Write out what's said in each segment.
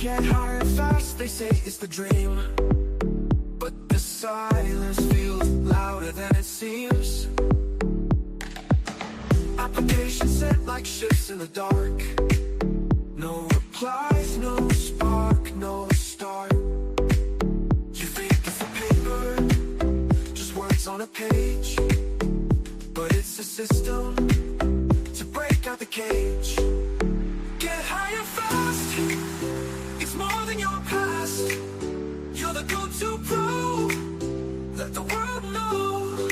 Get higher fast, they say it's the dream, but the silence feels louder than it seems. Applications sent like ships in the dark. No replies, no spark, no start. You think it's a paper, just words on a page, but it's a system to break out the cage. Get higher fast, it's more than your past. You're the go-to pro, let the world know.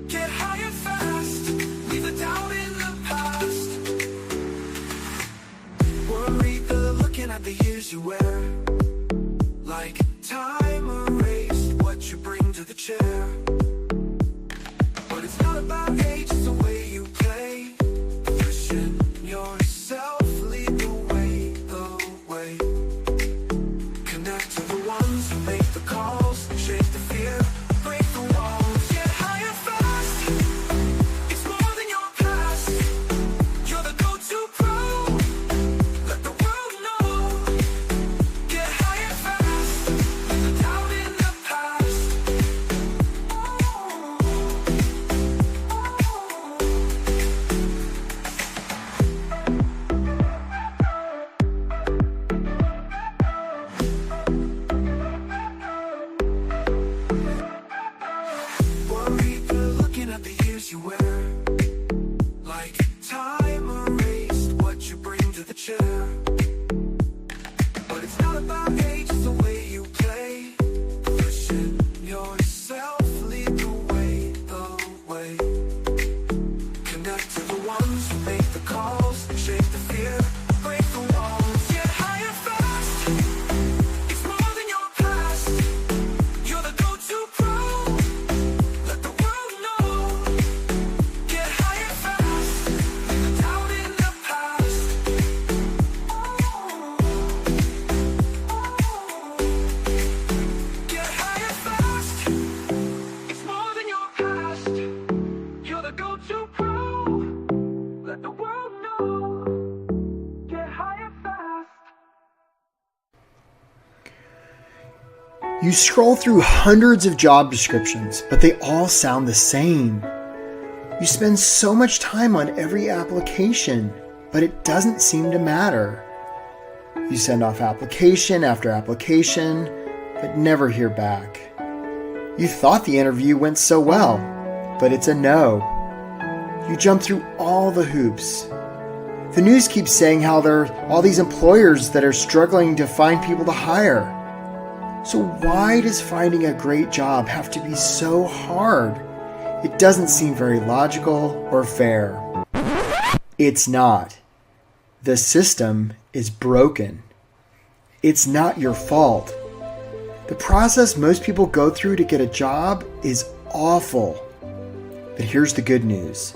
Get higher fast, leave the doubt in the past. Worried they're looking at the years you wear, like time erased what you bring to the chair. But it's not about age, it's the way you play. Pushing yourself, lead the way, the way. Connect to the ones who make the calls, shake the fear, break the walls. Get higher fast, it's more than your past. You're the go-to pro, let the world know. Get higher fast, leave the doubt in the past. Worried they're looking at the years you wear, like time erased what you bring to the chair. But it's not about age, it's the way you play. Pushing yourself, lead the way, the way. Connect to the ones who make the calls, shake the fear, break the walls. Get higher fast, it's more than your past. You're the go-to pro, let the world know. Get higher fast, leave the doubt in the past. Get higher fast, it's more than your past. You're the go-to pro, let the world know. Get higher fast. You scroll through hundreds of job descriptions, but they all sound the same. You spend so much time on every application, but it doesn't seem to matter. You send off application after application, but never hear back. You thought the interview went so well, but it's a no. You jump through all the hoops. The news keeps saying how there are all these employers that are struggling to find people to hire. So why does finding a great job have to be so hard? It doesn't seem very logical or fair. It's not. The system is broken. It's not your fault. The process most people go through to get a job is awful. But here's the good news.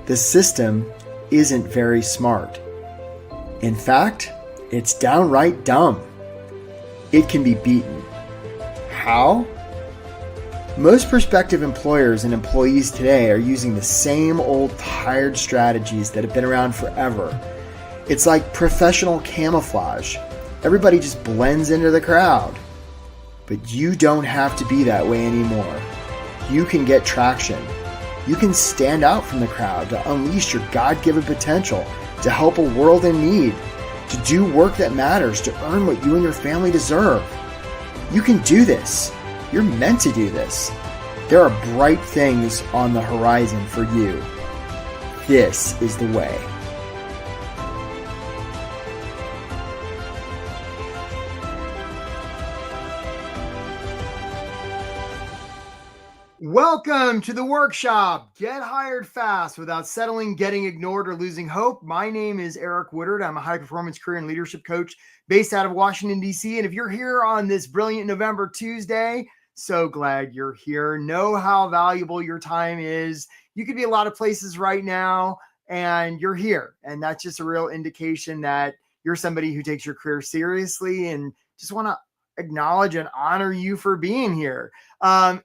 The system isn't very smart. In fact, it's downright dumb. It can be beaten. How? Most prospective employers and employees today are using the same old tired strategies that have been around forever. It's like professional camouflage. Everybody just blends into the crowd. But you don't have to be that way anymore. You can get traction. You can stand out from the crowd to unleash your God-given potential, to help a world in need, to do work that matters, to earn what you and your family deserve. You can do this. You're meant to do this. There are bright things on the horizon for you. This is the way. Welcome to the workshop. Get hired fast without settling, getting ignored, or losing hope. My name is Eric Woodard. I'm a high-performance career and leadership coach based out of Washington, D.C. And if you're here on this brilliant November Tuesday, so glad you're here. Know how valuable your time is. You could be a lot of places right now, and you're here. And that's just a real indication that you're somebody who takes your career seriously, and just want to acknowledge and honor you for being here. And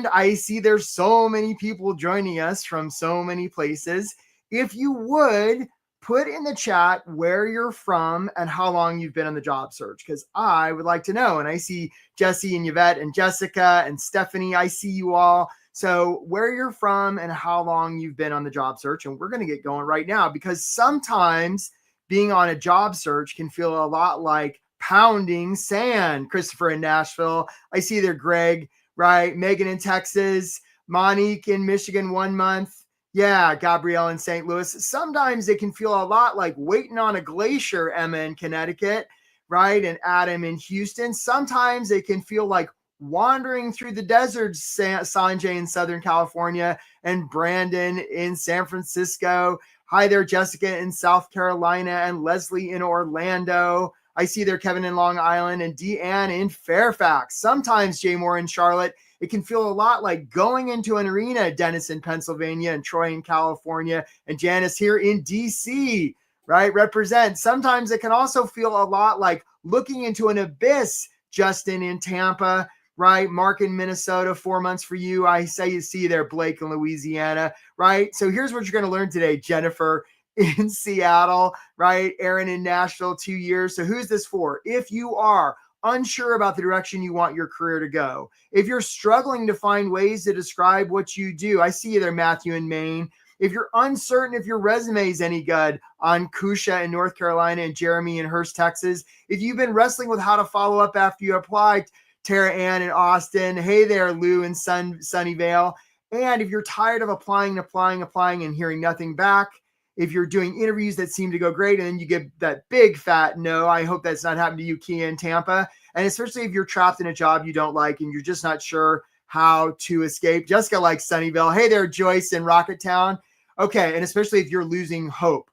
I see there's so many people joining us from so many places. If you would, put in the chat where you're from and how long you've been on the job search, because I would like to know. And I see Jesse and Yvette and Jessica and Stephanie. I see you all. So where you're from and how long you've been on the job search. And we're going to get going right now, because sometimes being on a job search can feel a lot like pounding sand. Christopher in Nashville. I see there, Greg, right? Megan in Texas, Monique in Michigan, 1 month. Yeah, Gabrielle in St. Louis. Sometimes it can feel a lot like waiting on a glacier, Emma in Connecticut, right? And Adam in Houston. Sometimes it can feel like wandering through the desert, Sanjay in Southern California, and Brandon in San Francisco. Hi there, Jessica in South Carolina, and Leslie in Orlando. I see there Kevin in Long Island, and Deanne in Fairfax. Sometimes Jay Moore in Charlotte. It can feel a lot like going into an arena, Dennis in Pennsylvania, and Troy in California, and Janice here in DC, right? Represent. Sometimes it can also feel a lot like looking into an abyss, Justin in Tampa, right? Mark in Minnesota, 4 months for you. I say you see there, Blake in Louisiana, right? So here's what you're going to learn today, Jennifer in Seattle, right? Aaron in Nashville, 2 years. So who's this for? If you are unsure about the direction you want your career to go, if you're struggling to find ways to describe what you do, I see you there, Matthew in Maine. If you're uncertain if your resume is any good, on Kusha in North Carolina and Jeremy in Hurst, Texas. If you've been wrestling with how to follow up after you apply, Tara Ann in Austin. Hey there, Lou in Sunnyvale. And if you're tired of applying and hearing nothing back, if you're doing interviews that seem to go great and then you get that big fat no, I hope that's not happened to you, Kia in Tampa. And especially if you're trapped in a job you don't like and you're just not sure how to escape. Jessica likes Sunnyvale. Hey there, Joyce in Rocketown. Okay, and especially if you're losing hope.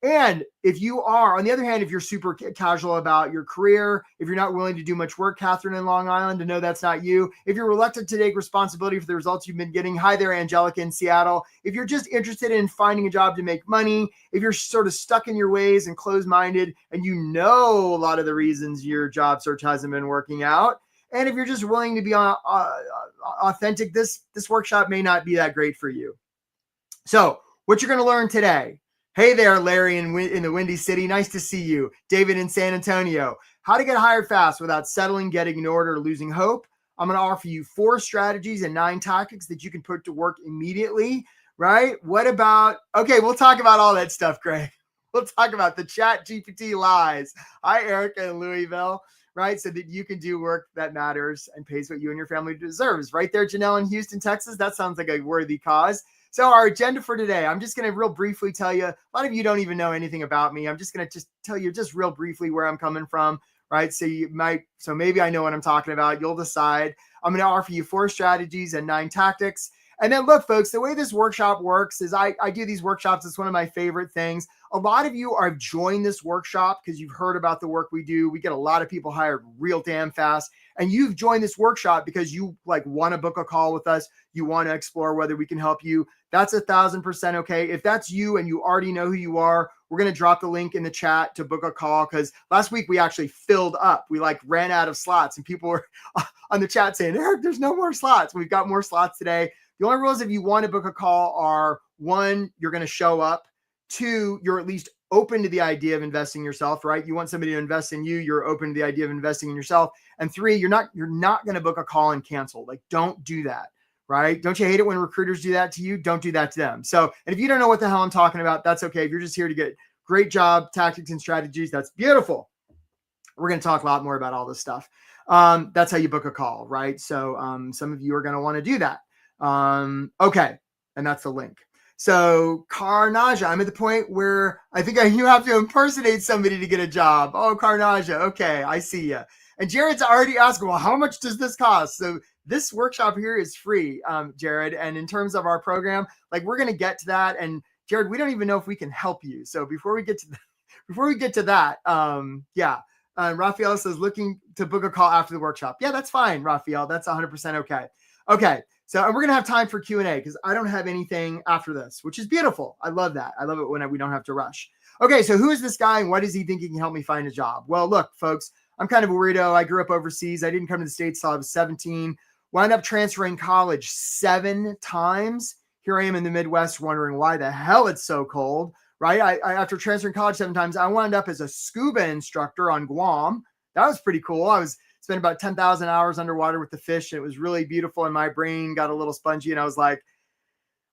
And if you are, on the other hand, if you're super casual about your career, if you're not willing to do much work, Catherine in Long Island, to know that's not you. If you're reluctant to take responsibility for the results you've been getting, hi there, Angelica in Seattle. If you're just interested in finding a job to make money, if you're sort of stuck in your ways and closed-minded, and you know a lot of the reasons your job search hasn't been working out, and if you're just willing to be authentic, this workshop may not be that great for you. So what you're going to learn today. Hey there, Larry in the Windy City. Nice to see you. David in San Antonio. How to get hired fast without settling, getting ignored, or losing hope. I'm going to offer you 4 strategies and 9 tactics that you can put to work immediately, right? What about, okay, we'll talk about all that stuff, Greg. We'll talk about the chat GPT lies. Hi, Erica in Louisville, right? So that you can do work that matters and pays what you and your family deserves. Right there, Janelle in Houston, Texas. That sounds like a worthy cause. So our agenda for today, I'm just going to real briefly tell you, a lot of you don't even know anything about me. I'm just going to tell you just real briefly where I'm coming from, right? So maybe I know what I'm talking about. You'll decide. I'm going to offer you 4 strategies and 9 tactics. And then look, folks, the way this workshop works is I do these workshops. It's one of my favorite things. A lot of you have joined this workshop because you've heard about the work we do. We get a lot of people hired real damn fast. And you've joined this workshop because you want to book a call with us. You want to explore whether we can help you. That's 1,000% okay. If that's you and you already know who you are, we're going to drop the link in the chat to book a call, because last week we actually filled up. We ran out of slots and people were on the chat saying, Eric, there's no more slots. We've got more slots today. The only rules if you want to book a call are 1, you're going to show up. 2, you're at least open to the idea of investing in yourself, right? You want somebody to invest in you. You're open to the idea of investing in yourself. And 3, you're not going to book a call and cancel. Don't do that, right? Don't you hate it when recruiters do that to you? Don't do that to them. So, and if you don't know what the hell I'm talking about, that's okay. If you're just here to get great job tactics and strategies, that's beautiful. We're going to talk a lot more about all this stuff. That's how you book a call, right? So some of you are going to want to do that. Okay. And that's the link. So Karnaja, I'm at the point where I think you have to impersonate somebody to get a job. Oh, Karnaja. Okay. I see you. And Jared's already asking, well, how much does this cost? So this workshop here is free, Jared. And in terms of our program, we're going to get to that. And Jared, we don't even know if we can help you. So before we get to that, yeah. Raphael says looking to book a call after the workshop. Yeah, that's fine, Raphael. That's 100% okay. Okay. So we're going to have time for Q&A because I don't have anything after this, which is beautiful. I love that. I love it when we don't have to rush. Okay, so who is this guy and why does he think he can help me find a job? Well, look, folks, I'm kind of a weirdo. I grew up overseas. I didn't come to the States until I was 17. Wound up transferring college 7 times. Here I am in the Midwest wondering why the hell it's so cold, right? After transferring college 7 times, I wound up as a scuba instructor on Guam. That was pretty cool. I was spent about 10,000 hours underwater with the fish. And it was really beautiful. And my brain got a little spongy. And I was like,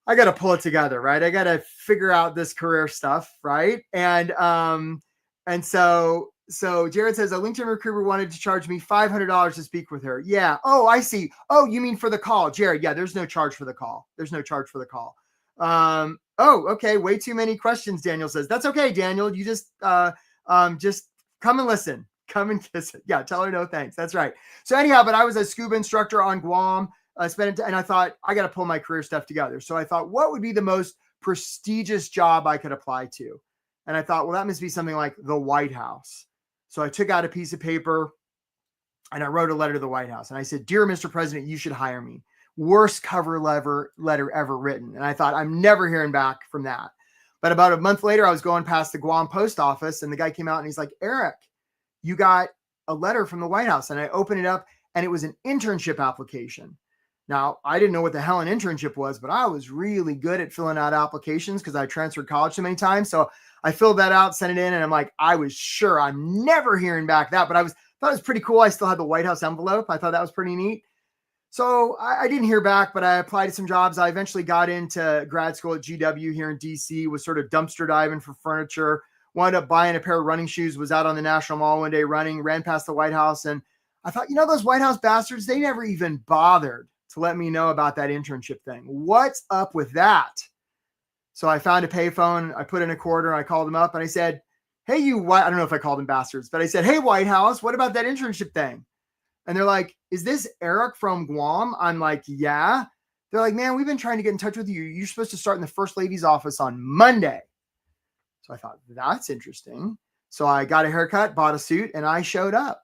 I got to pull it together, right? I got to figure out this career stuff, right? And so Jared says a LinkedIn recruiter wanted to charge me $500 to speak with her. Yeah. Oh, I see. Oh, you mean for the call, Jared? Yeah. There's no charge for the call. There's no charge for the call. Oh, okay. Way too many questions. Daniel says that's okay. Daniel, you just come and listen. Come and kiss it. Yeah. Tell her no thanks. That's right. So anyhow, but I was a scuba instructor on Guam. And I thought I got to pull my career stuff together. So I thought, what would be the most prestigious job I could apply to? And I thought, well, that must be something like the White House. So I took out a piece of paper and I wrote a letter to the White House. And I said, dear Mr. President, you should hire me. Worst cover letter ever written. And I thought, I'm never hearing back from that. But about a month later, I was going past the Guam post office and the guy came out and he's like, Eric, you got a letter from the White House. And I opened it up and it was an internship application. Now, I didn't know what the hell an internship was, but I was really good at filling out applications because I transferred college so many times. So I filled that out, sent it in, and I'm like, I was sure I'm never hearing back that, but thought it was pretty cool. I still had the White House envelope. I thought that was pretty neat. So I didn't hear back, but I applied to some jobs. I eventually got into grad school at GW here in DC, was sort of dumpster diving for furniture, wound up buying a pair of running shoes, was out on the National Mall one day running, ran past the White House, and I thought, those White House bastards, they never even bothered to let me know about that internship thing. What's up with that? So I found a payphone. I put in a quarter. I called them up and I said, hey, I don't know if I called them bastards, but I said, hey, White House, what about that internship thing? And they're like, is this Eric from Guam? I'm like, yeah. They're like, man, we've been trying to get in touch with you. You're supposed to start in the First Lady's office on Monday. So I thought, that's interesting. So I got a haircut, bought a suit, and I showed up.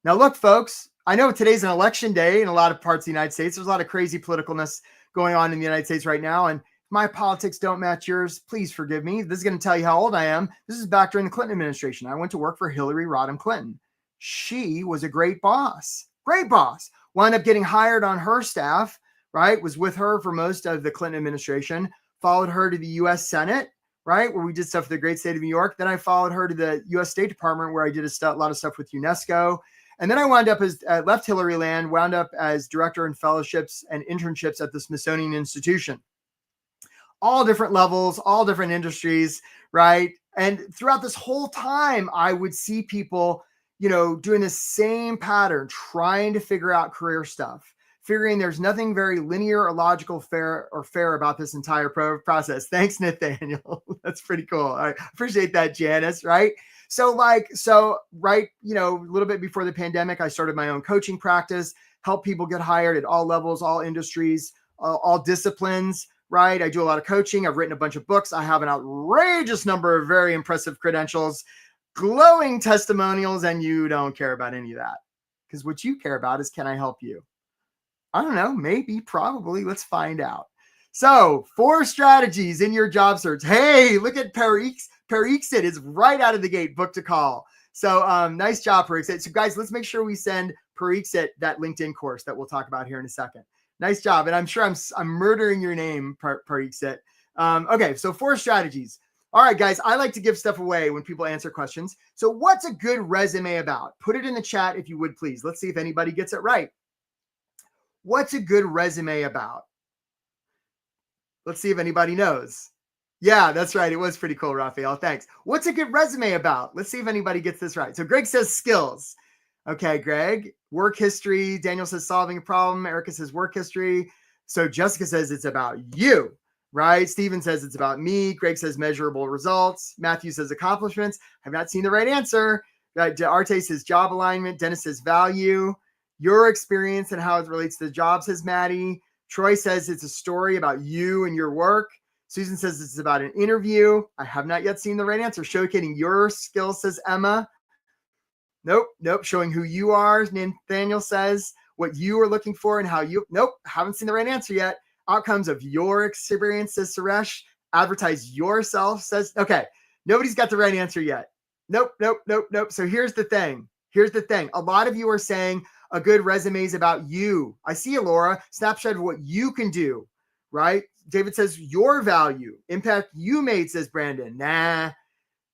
Now, look, folks, I know today's an election day in a lot of parts of the United States. There's a lot of crazy politicalness going on in the United States right now. And if my politics don't match yours, please forgive me. This is going to tell you how old I am. This is back during the Clinton administration. I went to work for Hillary Rodham Clinton. She was a great boss. Wound up getting hired on her staff, right? Was with her for most of the Clinton administration, followed her to the U.S. Senate, right? Where we did stuff for the great state of New York. Then I followed her to the U.S. State Department where I did a lot of stuff with UNESCO. And then I wound up left Hillary Land, wound up as director in fellowships and internships at the Smithsonian Institution. All different levels, all different industries, right? And throughout this whole time, I would see people, doing the same pattern, trying to figure out career stuff, figuring there's nothing very linear or logical fair about this entire process. Thanks, Nathaniel. That's pretty cool. I appreciate that, Janice, right? So right, a little bit before the pandemic, I started my own coaching practice, help people get hired at all levels, all industries, all disciplines, right? I do a lot of coaching. I've written a bunch of books. I have an outrageous number of very impressive credentials, glowing testimonials, and you don't care about any of that because what you care about is, can I help you? I don't know, maybe, probably. Let's find out. So 4 strategies in your job search. Hey, look at Pariksit is right out of the gate, book to call. So nice job, Pariksit. So guys, let's make sure we send Pariksit that LinkedIn course that we'll talk about here in a second. Nice job. And I'm sure I'm murdering your name, Pariksit. Okay, so 4 strategies. All right, guys, I like to give stuff away when people answer questions. So what's a good resume about? Put it in the chat if you would, please. Let's see if anybody gets it right. What's a good resume about? Let's see if anybody knows. Yeah, that's right. It was pretty cool, Raphael. Thanks. What's a good resume about? Let's see if anybody gets this right. So Greg says skills. Okay, Greg. Work history. Daniel says solving a problem. Erica says work history. So Jessica says it's about you, right? Steven says it's about me. Greg says measurable results. Matthew says accomplishments. I've not seen the right answer. Arte says job alignment. Dennis says value. Your experience and how it relates to the job, says Maddie. Troy says it's a story about you and your work. Susan says it's about an interview. I have not yet seen the right answer. Showcasing your skills, says Emma. Nope. Showing who you are. Nathaniel says what you are looking for and how you. Nope. Haven't seen the right answer yet. Outcomes of your experience, says Suresh. Advertise yourself, says. Okay. Nobody's got the right answer yet. Nope. So here's the thing. A lot of you are saying a good resume is about you. I see you, Laura. Snapshot of what you can do, right? David says your value, impact you made, says Brandon. Nah,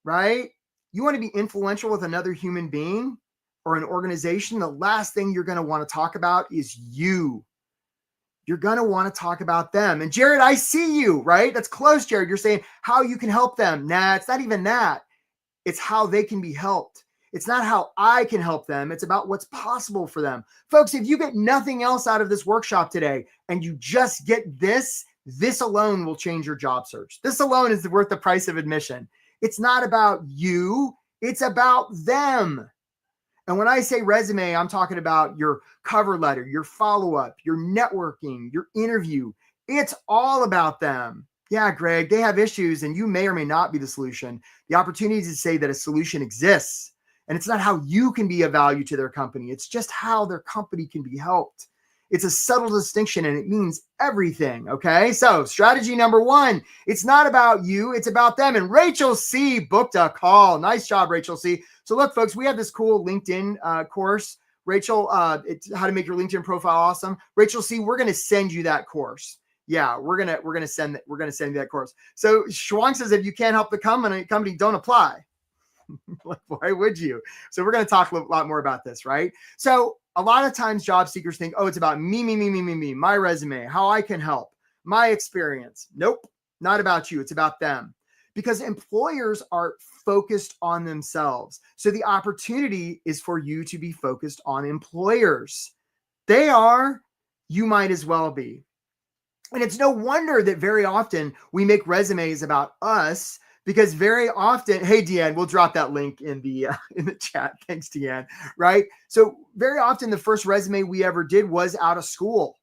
right? You want to be influential with another human being or an organization, the last thing you're going to want to talk about is you. You're going to want to talk about them. And Jared, I see you, right? That's close, Jared. You're saying how you can help them. Nah, it's not even that. It's how they can be helped. It's not how I can help them. It's about what's possible for them. Folks, if you get nothing else out of this workshop today and you just get this alone will change your job search. This alone is worth the price of admission. It's not about you. It's about them. And when I say resume, I'm talking about your cover letter, your follow-up, your networking, your interview. It's all about them. Yeah, Greg, they have issues and you may or may not be the solution. The opportunity to say that a solution exists, and it's not how you can be of value to their company. It's just how their company can be helped. It's a subtle distinction and it means everything. Okay. So strategy number 1, it's not about you. It's about them. And Rachel C booked a call. Nice job, Rachel C. So look, folks, we have this cool LinkedIn course. Rachel, it's how to make your LinkedIn profile awesome. Rachel C, we're going to send you that course. Yeah, we're gonna send you that course. So Schwang says, if you can't help the company, don't apply. Why would you? So we're going to talk a lot more about this, right? So a lot of times job seekers think, oh, it's about me, my resume, how I can help, my experience. Nope, not about you. It's about them. Because employers are focused on themselves. So the opportunity is for you to be focused on employers. They are, you might as well be. And it's no wonder that very often we make resumes about us, because very often, hey, Deanne, we'll drop that link in the chat. Thanks, Deanne. Right? So very often the first resume we ever did was out of school.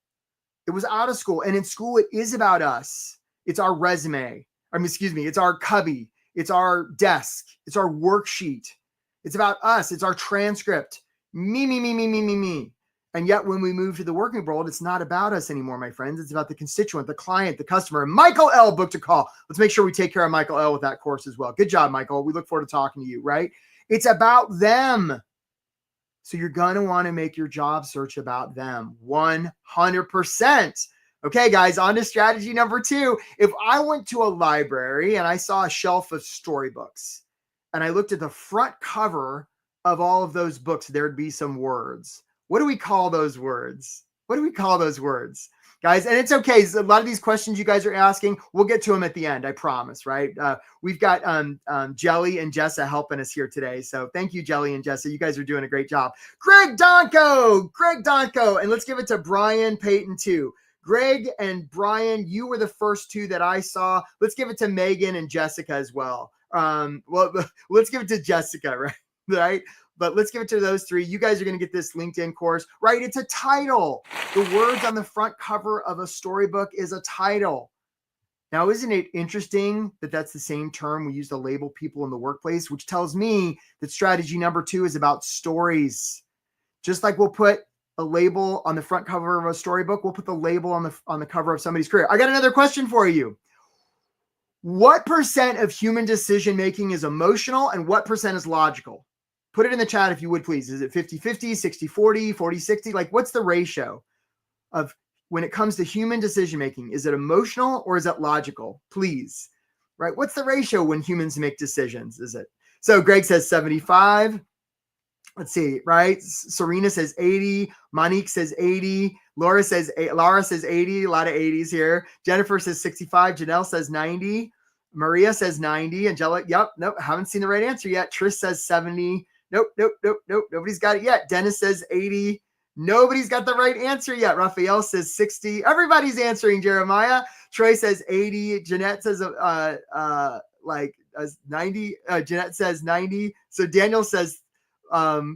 It was out of school. And in school, it is about us. It's our resume. It's our cubby. It's our desk. It's our worksheet. It's about us. It's our transcript. Me. And yet when we move to the working world, it's not about us anymore, my friends. It's about the constituent, the client, the customer. Michael L booked a call. Let's make sure we take care of Michael L with that course as well. Good job, Michael. We look forward to talking to you, right? It's about them. So you're going to want to make your job search about them 100%. Okay, guys, on to strategy number 2. If I went to a library and I saw a shelf of storybooks and I looked at the front cover of all of those books, there'd be some words. What do we call those words? Guys? And it's okay. So a lot of these questions you guys are asking, we'll get to them at the end, I promise, right? We've got Jelly and Jessa helping us here today. So thank you, Jelly and Jessa. You guys are doing a great job. Greg Donko. And let's give it to Brian Payton too. Greg and Brian, you were the first 2 that I saw. Let's give it to Megan and Jessica as well. Well, let's give it to Jessica, right? But let's give it to those 3. You guys are going to get this LinkedIn course, right? It's a title. The words on the front cover of a storybook is a title. Now, isn't it interesting that that's the same term we use to label people in the workplace, which tells me that strategy number 2 is about stories. Just like we'll put a label on the front cover of a storybook, we'll put the label on the cover of somebody's career. I got another question for you. What % of human decision making is emotional and what % is logical? Put it in the chat if you would, please. Is it 50-50, 60-40, 40-60? Like, what's the ratio of when it comes to human decision-making? Is it emotional or is it logical? Please, right? What's the ratio when humans make decisions? Is it? So Greg says 75. Let's see, right? Serena says 80. Monique says 80. Laura says 80. A lot of 80s here. Jennifer says 65. Janelle says 90. Maria says 90. Angela, nope, haven't seen the right answer yet. Trish says 70. Nope. Nobody's got it yet. Dennis says 80. Nobody's got the right answer yet. Raphael says 60. Everybody's answering, Jeremiah. Troy says 80. Jeanette says 90. Jeanette says 90. So Daniel says Anupam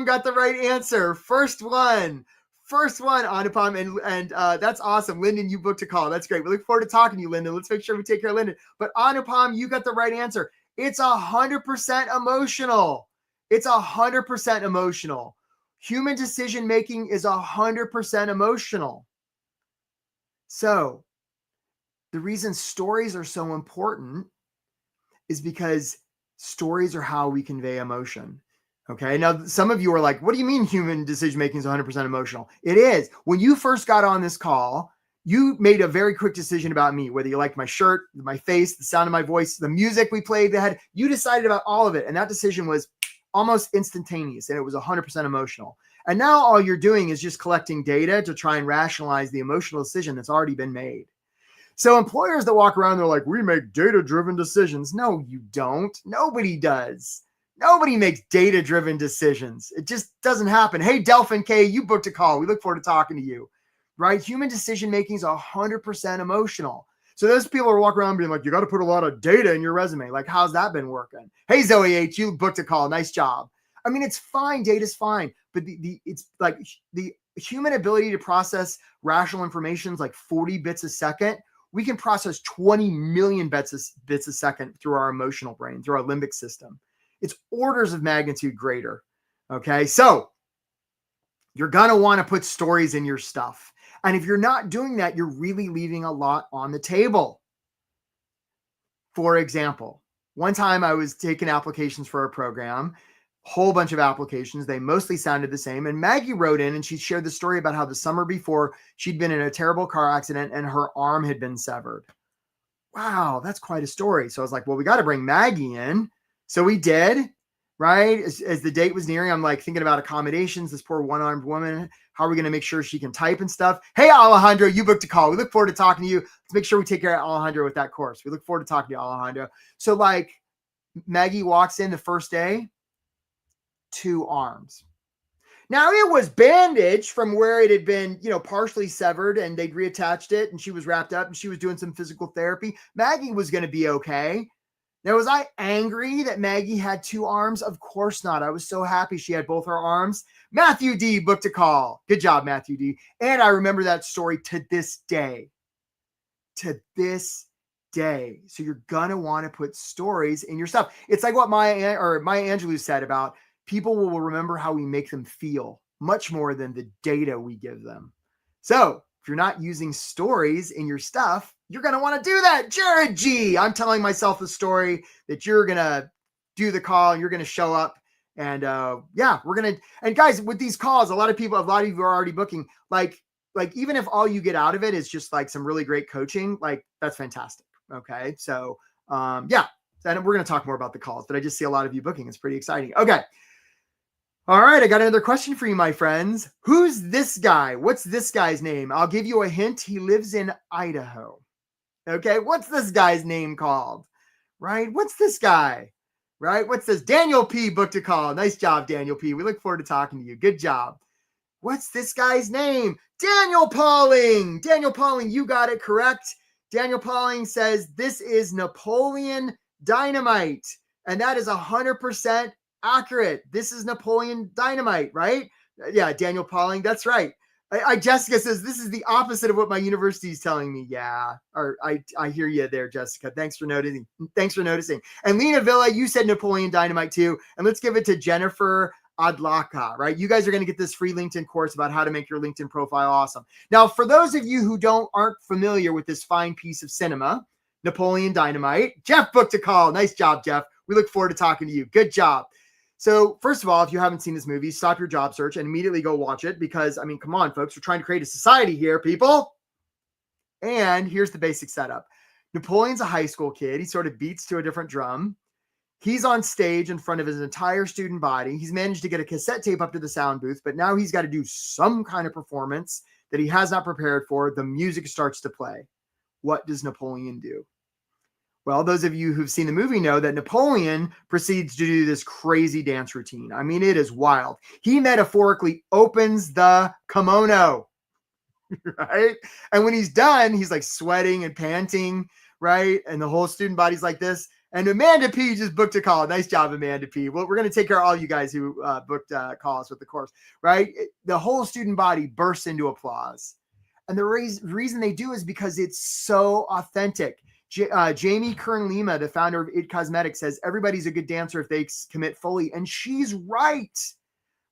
got the right answer. First one, Anupam, and that's awesome. Lyndon, you booked a call. That's great. We look forward to talking to you, Lyndon. Let's make sure we take care of Lyndon. But Anupam, you got the right answer. It's 100% emotional. It's 100% emotional. Human decision making is 100% emotional. So the reason stories are so important is because stories are how we convey emotion. Okay. Now, some of you are like, what do you mean human decision making is 100% emotional? It is. When you first got on this call, you made a very quick decision about me, whether you liked my shirt, my face, the sound of my voice, the music we played, you decided about all of it. And that decision was almost instantaneous, and it was 100% emotional. And now all you're doing is just collecting data to try and rationalize the emotional decision that's already been made. So employers that walk around, they're like, we make data-driven decisions. No, you don't. Nobody does. Nobody makes data-driven decisions. It just doesn't happen. Hey, Delphin K, you booked a call. We look forward to talking to you, right? Human decision-making is 100% emotional. So those people are walking around being like, you got to put a lot of data in your resume. Like, how's that been working? Hey, Zoe H, you booked a call. Nice job. I mean, it's fine. Data's fine. But it's like the human ability to process rational information is like 40 bits a second. We can process 20 million bits a second through our emotional brain, through our limbic system. It's orders of magnitude greater. Okay. So you're going to want to put stories in your stuff. And if you're not doing that, you're really leaving a lot on the table. For example, one time I was taking applications for a program, whole bunch of applications. They mostly sounded the same. And Maggie wrote in and she shared the story about how the summer before she'd been in a terrible car accident and her arm had been severed. Wow, that's quite a story. So I was like, well, we got to bring Maggie in. So we did, right? As the date was nearing, I'm like thinking about accommodations, this poor one-armed woman. How are we going to make sure she can type and stuff? Hey, Alejandro, you booked a call. We look forward to talking to you. Let's make sure we take care of Alejandro with that course. We look forward to talking to you, Alejandro. So like Maggie walks in the first day, 2 arms. Now it was bandaged from where it had been, partially severed, and they'd reattached it and she was wrapped up and she was doing some physical therapy. Maggie was going to be okay. Now, was I angry that Maggie had 2 arms? Of course not. I was so happy she had both her arms. Matthew D booked a call. Good job, Matthew D. And I remember that story to this day. To this day. So you're going to want to put stories in your stuff. It's like what Maya Angelou said about people will remember how we make them feel much more than the data we give them. So if you're not using stories in your stuff, you're going to want to do that. Jared G, I'm telling myself the story that you're going to do the call and you're going to show up. And we're going to, and guys, with these calls, a lot of you are already booking, like even if all you get out of it is just like some really great coaching, like that's fantastic. Okay. So and we're going to talk more about the calls, but I just see a lot of you booking. It's pretty exciting. Okay. All right, I got another question for you, my friends. Who's this guy? What's this guy's name? I'll give you a hint. He lives in Idaho. Okay, what's this guy's name called? Right? What's this guy? Right? What's this? Daniel P booked a call. Nice job, Daniel P. We look forward to talking to you. Good job. What's this guy's name? Daniel Pauling. Daniel Pauling, you got it correct. Daniel Pauling says this is Napoleon Dynamite, and that is 100% accurate. This is Napoleon Dynamite, right? Yeah, Daniel Pauling, that's right. Jessica says this is the opposite of what my university is telling me. Yeah, or I hear you there, Jessica. Thanks for noticing. And Lena Villa, you said Napoleon Dynamite too. And let's give it to Jennifer Adlaka, right? You guys are going to get this free LinkedIn course about how to make your LinkedIn profile awesome. Now, for those of you who aren't familiar with this fine piece of cinema, Napoleon Dynamite, Jeff booked a call. Nice job, Jeff. We look forward to talking to you. Good job. So first of all, if you haven't seen this movie, stop your job search and immediately go watch it because, I mean, come on, folks, we're trying to create a society here, people. And here's the basic setup. Napoleon's a high school kid. He sort of beats to a different drum. He's on stage in front of his entire student body. He's managed to get a cassette tape up to the sound booth, but now he's got to do some kind of performance that he has not prepared for. The music starts to play. What does Napoleon do? Well, those of you who've seen the movie know that Napoleon proceeds to do this crazy dance routine. I mean, it is wild. He metaphorically opens the kimono, right? And when he's done, he's like sweating and panting, right? And the whole student body's like this. And Amanda P just booked a call. Nice job, Amanda P. Well, we're going to take care of all you guys who booked calls with the course, right? The whole student body bursts into applause. And the reason they do is because it's so authentic. Jamie Kern-Lima, the founder of It Cosmetics, says everybody's a good dancer if they commit fully. And she's right.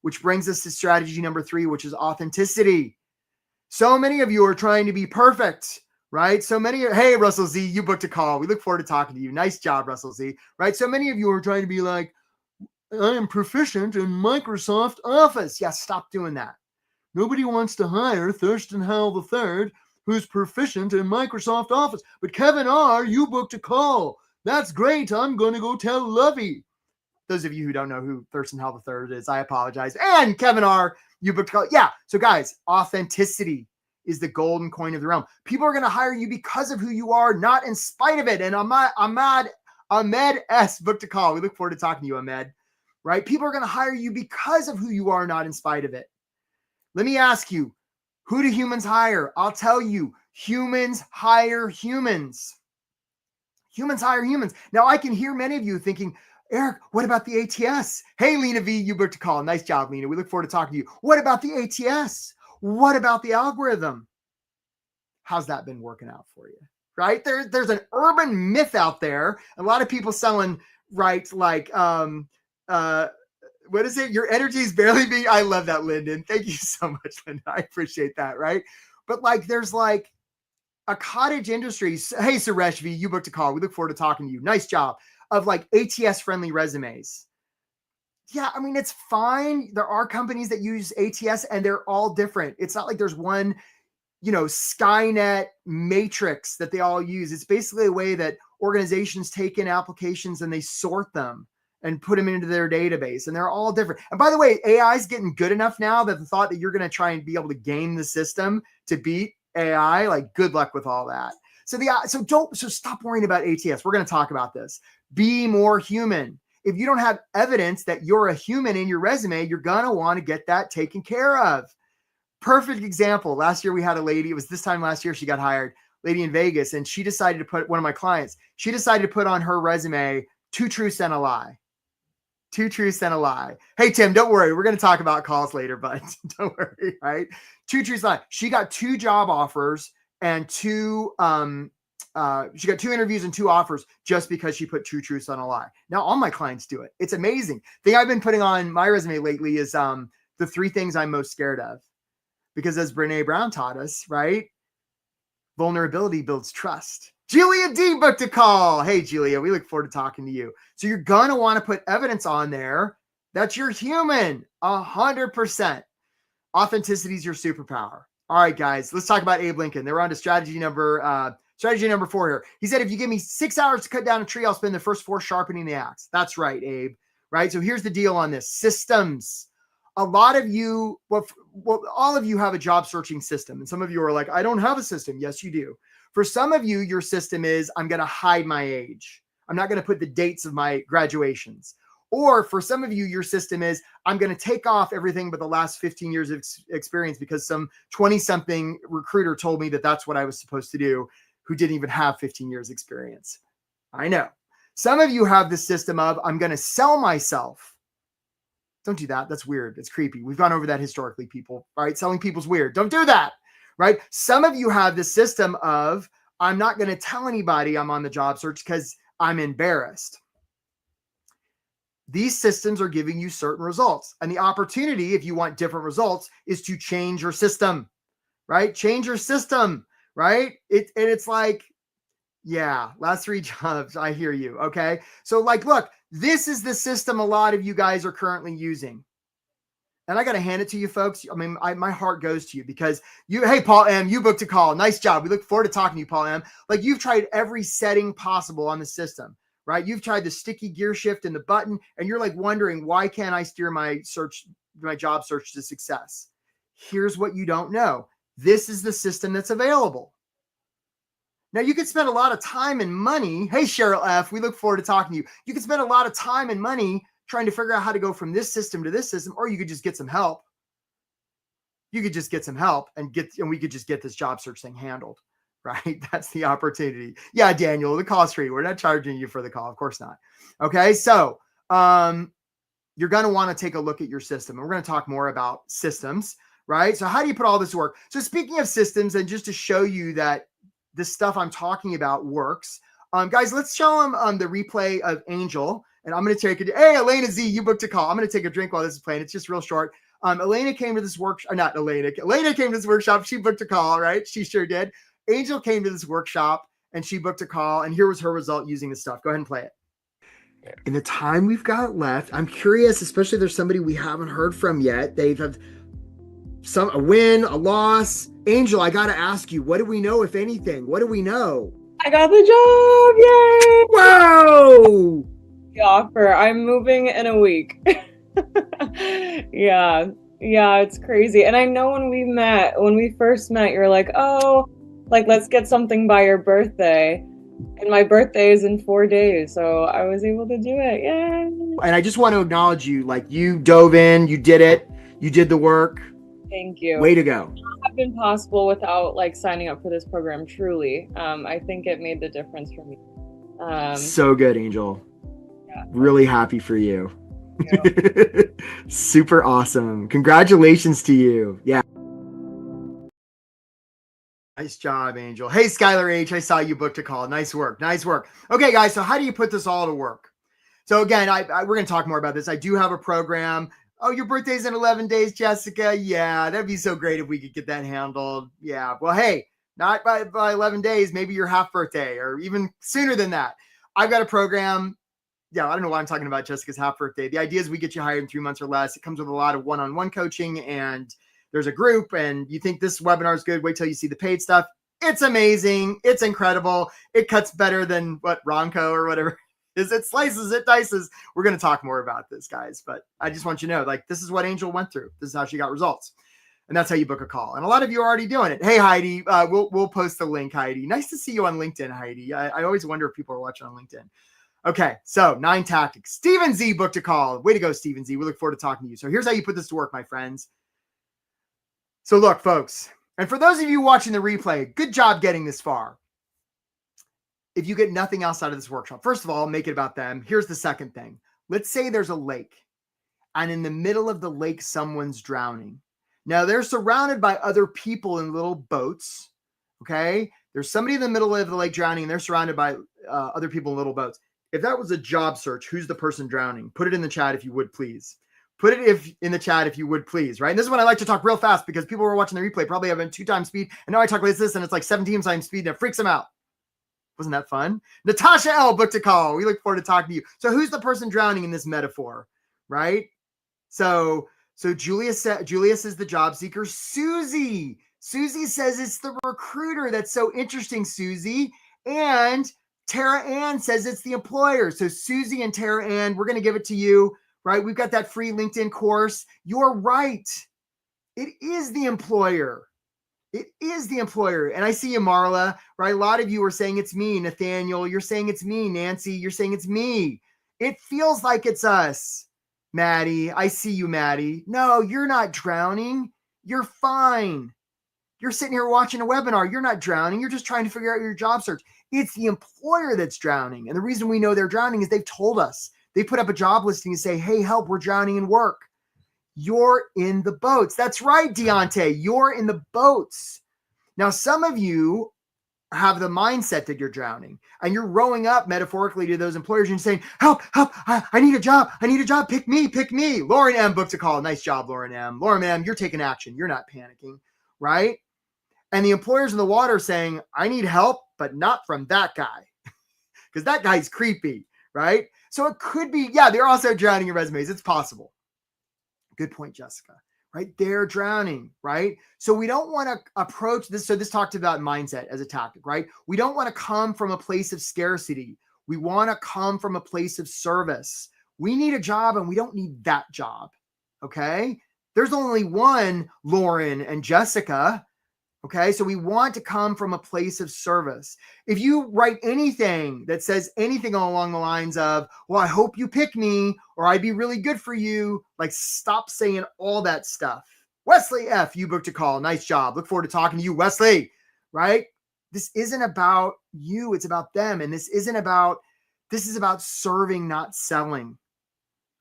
Which brings us to strategy number 3, which is authenticity. So many of you are trying to be perfect, right? Hey, Russell Z, you booked a call. We look forward to talking to you. Nice job, Russell Z, right? So many of you are trying to be like, I am proficient in Microsoft Office. Yeah, stop doing that. Nobody wants to hire Thurston Howell III, who's proficient in Microsoft Office. But Kevin R., you booked a call. That's great. I'm going to go tell Lovey. Those of you who don't know who Thurston Howell III is, I apologize. And Kevin R., you booked a call. Yeah. So guys, authenticity is the golden coin of the realm. People are going to hire you because of who you are, not in spite of it. And Ahmed S. booked a call. We look forward to talking to you, Ahmed. Right? People are going to hire you because of who you are, not in spite of it. Let me ask you, who do humans hire? I'll tell you, humans hire humans. Humans hire humans. Now, I can hear many of you thinking, Eric, what about the ATS? Hey, Lena V, you booked a call. Nice job, Lena. We look forward to talking to you. What about the ATS? What about the algorithm? How's that been working out for you? Right? There's an urban myth out there. A lot of people selling, right, like, what is it? Your energy is barely being, I love that, Lyndon. Thank you so much, Lyndon. I appreciate that, right? But like, there's like a cottage industry. Hey, Suresh V, you booked a call. We look forward to talking to you. Nice job. Of like ATS friendly resumes. Yeah, I mean, it's fine. There are companies that use ATS and they're all different. It's not like there's one, Skynet matrix that they all use. It's basically a way that organizations take in applications and they sort them and put them into their database. And they're all different. And by the way, AI is getting good enough now that the thought that you're going to try and be able to game the system to beat AI, like good luck with all that. So stop worrying about ATS. We're going to talk about this. Be more human. If you don't have evidence that you're a human in your resume, you're going to want to get that taken care of. Perfect example. Last year we had a lady, it was this time last year she got hired, lady in Vegas, and she decided to put, one of my clients, she decided to put on her resume 2 truths and a lie. 2 truths and a lie. Hey, Tim, don't worry. We're going to talk about calls later, but don't worry, right? 2 truths, lie. She got 2 job offers and she got 2 interviews and 2 offers just because she put 2 truths and a lie. Now, all my clients do it. It's amazing. The thing I've been putting on my resume lately is the 3 things I'm most scared of. Because as Brene Brown taught us, right? Vulnerability builds trust. Julia D booked a call. Hey, Julia, we look forward to talking to you. So you're going to want to put evidence on there that you're human, 100%. Authenticity is your superpower. All right, guys, let's talk about Abe Lincoln. They're on to strategy number 4 here. He said, if you give me 6 hours to cut down a tree, I'll spend the first 4 sharpening the axe. That's right, Abe. Right? So here's the deal on this. Systems. A lot of you, all of you have a job searching system. And some of you are like, I don't have a system. Yes, you do. For some of you, your system is, I'm going to hide my age. I'm not going to put the dates of my graduations. Or for some of you, your system is, I'm going to take off everything but the last 15 years of experience because some 20-something recruiter told me that that's what I was supposed to do, who didn't even have 15 years experience. I know. Some of you have the system of, I'm going to sell myself. Don't do that. That's weird. It's creepy. We've gone over that historically, people. All right. Selling people's weird. Don't do that. Right. Some of you have the system of, I'm not going to tell anybody I'm on the job search because I'm embarrassed. These systems are giving you certain results. And the opportunity, if you want different results, is to change your system. Right. Change your system. Right. It's like, yeah, last 3 jobs. I hear you. Okay. So like, look, this is the system a lot of you guys are currently using. And I got to hand it to you folks. I mean, my heart goes to you because hey, Paul M, you booked a call. Nice job. We look forward to talking to you, Paul M. Like you've tried every setting possible on the system, right? You've tried the sticky gear shift and the button, and you're like wondering, why can't I steer my job search to success? Here's what you don't know. This is the system that's available. Now, you could spend a lot of time and money. Hey, Cheryl F., we look forward to talking to you. You could spend a lot of time and money trying to figure out how to go from this system to this system, or you could just get some help. You could just get some help and we could just get this job search thing handled, right? That's the opportunity. Yeah, Daniel, the call's free. We're not charging you for the call. Of course not. Okay, so you're going to want to take a look at your system. And we're going to talk more about systems, right? So how do you put all this to work? So speaking of systems, and just to show you that the stuff I'm talking about works. Guys, let's show them the replay of Angel. And I'm going to take it. Hey, Elena Z, you booked a call. I'm going to take a drink while this is playing. It's just real short. Elena came to this workshop. Not Elena. Elena came to this workshop. She booked a call, right? She sure did. Angel came to this workshop and she booked a call. And here was her result using this stuff. Go ahead and play it. In the time we've got left, I'm curious, especially if there's somebody we haven't heard from yet. They've had a win, a loss. Angel, I got to ask you, what do we know, if anything? What do we know? I got the job! Yay! Whoa! The offer. I'm moving in a week. Yeah. Yeah, it's crazy. And I know when we first met, you're like, oh, like, let's get something by your birthday. And my birthday is in 4 days, so I was able to do it. Yay! And I just want to acknowledge you. Like, you dove in, you did it, you did the work. Thank you. Way to go. It would not have been possible without like signing up for this program, truly. I think it made the difference for me. So good, Angel. Yeah. Really happy for you. Yeah. Super awesome. Congratulations to you. Yeah. Nice job, Angel. Hey, Skylar H. I saw you booked a call. Nice work. Nice work. Okay, guys. So how do you put this all to work? So again, we're going to talk more about this. I do have a program. Oh, your birthday's in 11 days, Jessica. Yeah, that'd be so great if we could get that handled. Yeah. Well, hey, not by 11 days, maybe your half birthday or even sooner than that. I've got a program. Yeah, I don't know why I'm talking about Jessica's half birthday. The idea is we get you hired in 3 months or less. It comes with a lot of one-on-one coaching, and there's a group, and you think this webinar is good. Wait till you see the paid stuff. It's amazing. It's incredible. It cuts better than what Ronco or whatever is. It slices, it dices. We're going to talk more about this, guys, but I just want you to know, like, this is what Angel went through. This is how she got results. And that's how you book a call. And a lot of you are already doing it. Hey, Heidi, we'll post the link, Heidi. Nice to see you on LinkedIn, Heidi. I always wonder if people are watching on LinkedIn. Okay, so 9 tactics. Stephen Z booked a call. Way to go, Stephen Z. We look forward to talking to you. So here's how you put this to work, my friends. So look, folks, and for those of you watching the replay, good job getting this far. If you get nothing else out of this workshop, first of all, make it about them. Here's the second thing. Let's say there's a lake, and in the middle of the lake, someone's drowning. Now, they're surrounded by other people in little boats, okay? There's somebody in the middle of the lake drowning, and they're surrounded by other people in little boats. If that was a job search, who's the person drowning? Put it in the chat if you would, please. Put it in the chat if you would, please, right? And this is when I like to talk real fast because people who are watching the replay probably have been 2 times speed, and now I talk like this, and it's like 17 times speed, and it freaks them out. Wasn't that fun? Natasha L. booked a call. We look forward to talking to you. So who's the person drowning in this metaphor, right? So Julius is the job seeker. Susie says it's the recruiter. That's so interesting, Susie. And Tara Ann says it's the employer. So Susie and Tara Ann, we're going to give it to you, right? We've got that free LinkedIn course. You're right. It is the employer. It is the employer. And I see you, Marla, right? A lot of you are saying it's me. Nathaniel, you're saying it's me. Nancy, you're saying it's me. It feels like it's us. Maddie, I see you, Maddie. No, you're not drowning. You're fine. You're sitting here watching a webinar. You're not drowning. You're just trying to figure out your job search. It's the employer that's drowning. And the reason we know they're drowning is they've told us. They put up a job listing and say, hey, help, we're drowning in work. You're in the boats. That's right, Deontay. You're in the boats. Now, some of you have the mindset that you're drowning and you're rowing up metaphorically to those employers and saying, help, I need a job. I need a job. Pick me. Lauren M. booked a call. Nice job, Lauren M. Lauren M., you're taking action. You're not panicking, right? And the employers in the water are saying, I need help, but not from that guy because that guy's creepy, right? So it could be, yeah, they're also drowning in resumes. It's possible. Good point, Jessica, right? They're drowning, right? So we don't want to approach this. So this talked about mindset as a tactic, right? We don't want to come from a place of scarcity. We want to come from a place of service. We need a job and we don't need that job, okay? There's only one Lauren and Jessica, okay? So we want to come from a place of service. If you write anything that says anything along the lines of, well, I hope you pick me, or I'd be really good for you, like stop saying all that stuff. Wesley F., you booked a call. Nice job. Look forward to talking to you, Wesley, right? This isn't about you. It's about them. And this is about serving, not selling.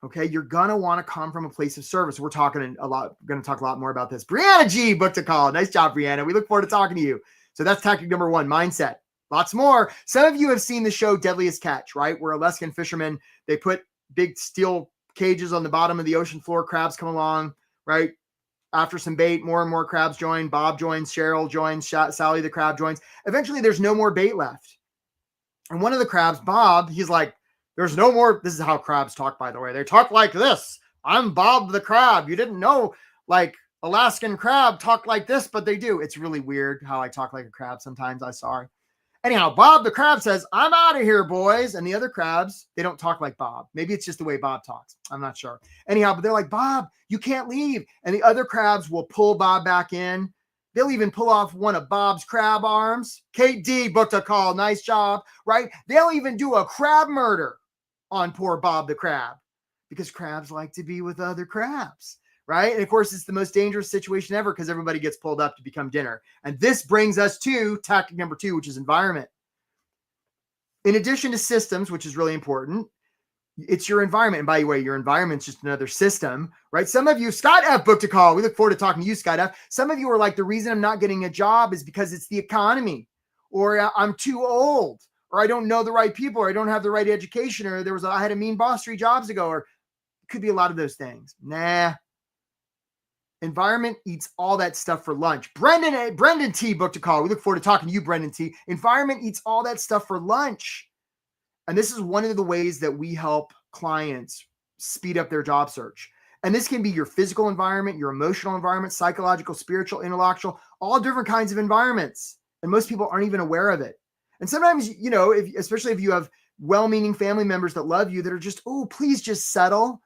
Okay, you're gonna want to come from a place of service. We're going to talk a lot more about this. Brianna G booked a call. Nice job, Brianna. We look forward to talking to you. So that's tactic number 1, mindset. Lots more. Some of you have seen the show Deadliest Catch, right? Where Alaskan fishermen, they put big steel cages on the bottom of the ocean floor. Crabs come along, right? After some bait, more and more crabs join. Bob joins, Cheryl joins, Sally the crab joins. Eventually, there's no more bait left. And one of the crabs, Bob, he's like, There's no more. This is how crabs talk, by the way. They talk like this. I'm Bob the crab. You didn't know, like, Alaskan crab talk like this, but they do. It's really weird how I talk like a crab sometimes. I'm sorry. Anyhow, Bob the crab says, I'm out of here, boys. And the other crabs, they don't talk like Bob. Maybe it's just the way Bob talks. I'm not sure. Anyhow, but they're like, Bob, you can't leave. And the other crabs will pull Bob back in. They'll even pull off one of Bob's crab arms. Kate D booked a call. Nice job, right? They'll even do a crab murder on poor Bob the crab because crabs like to be with other crabs. Right. And of course, it's the most dangerous situation ever because everybody gets pulled up to become dinner. And this brings us to tactic number 2, which is environment. In addition to systems, which is really important, it's your environment. And by the way, your environment's just another system, right? Some of you, Scott F booked a call. We look forward to talking to you, Scott F. Some of you are like, the reason I'm not getting a job is because it's the economy, or I'm too old, or I don't know the right people, or I don't have the right education, or I had a mean boss 3 jobs ago, or it could be a lot of those things. Nah. Environment eats all that stuff for lunch. Brendan T booked a call. We look forward to talking to you, Brendan T. Environment eats all that stuff for lunch. And this is one of the ways that we help clients speed up their job search. And this can be your physical environment, your emotional environment, psychological, spiritual, intellectual, all different kinds of environments. And most people aren't even aware of it. And sometimes, especially if you have well-meaning family members that love you that are just, oh, please just settle,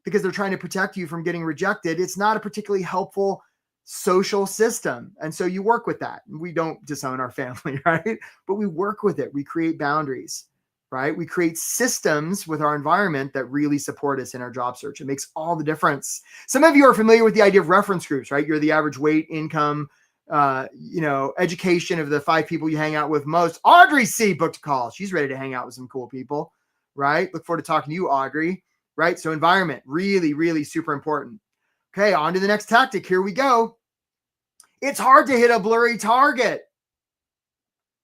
because they're trying to protect you from getting rejected. It's not a particularly helpful social system. And so you work with that. We don't disown our family, right? But we work with it. We create boundaries, right? We create systems with our environment that really support us in our job search. It makes all the difference. Some of you are familiar with the idea of reference groups, right? You're the average weight, income, education of the 5 people you hang out with most. Audrey C booked a call. She's ready to hang out with some cool people, right? Look forward to talking to you, Audrey. Right? So environment, really, really super important. Okay, on to the next tactic. Here we go. It's hard to hit a blurry target,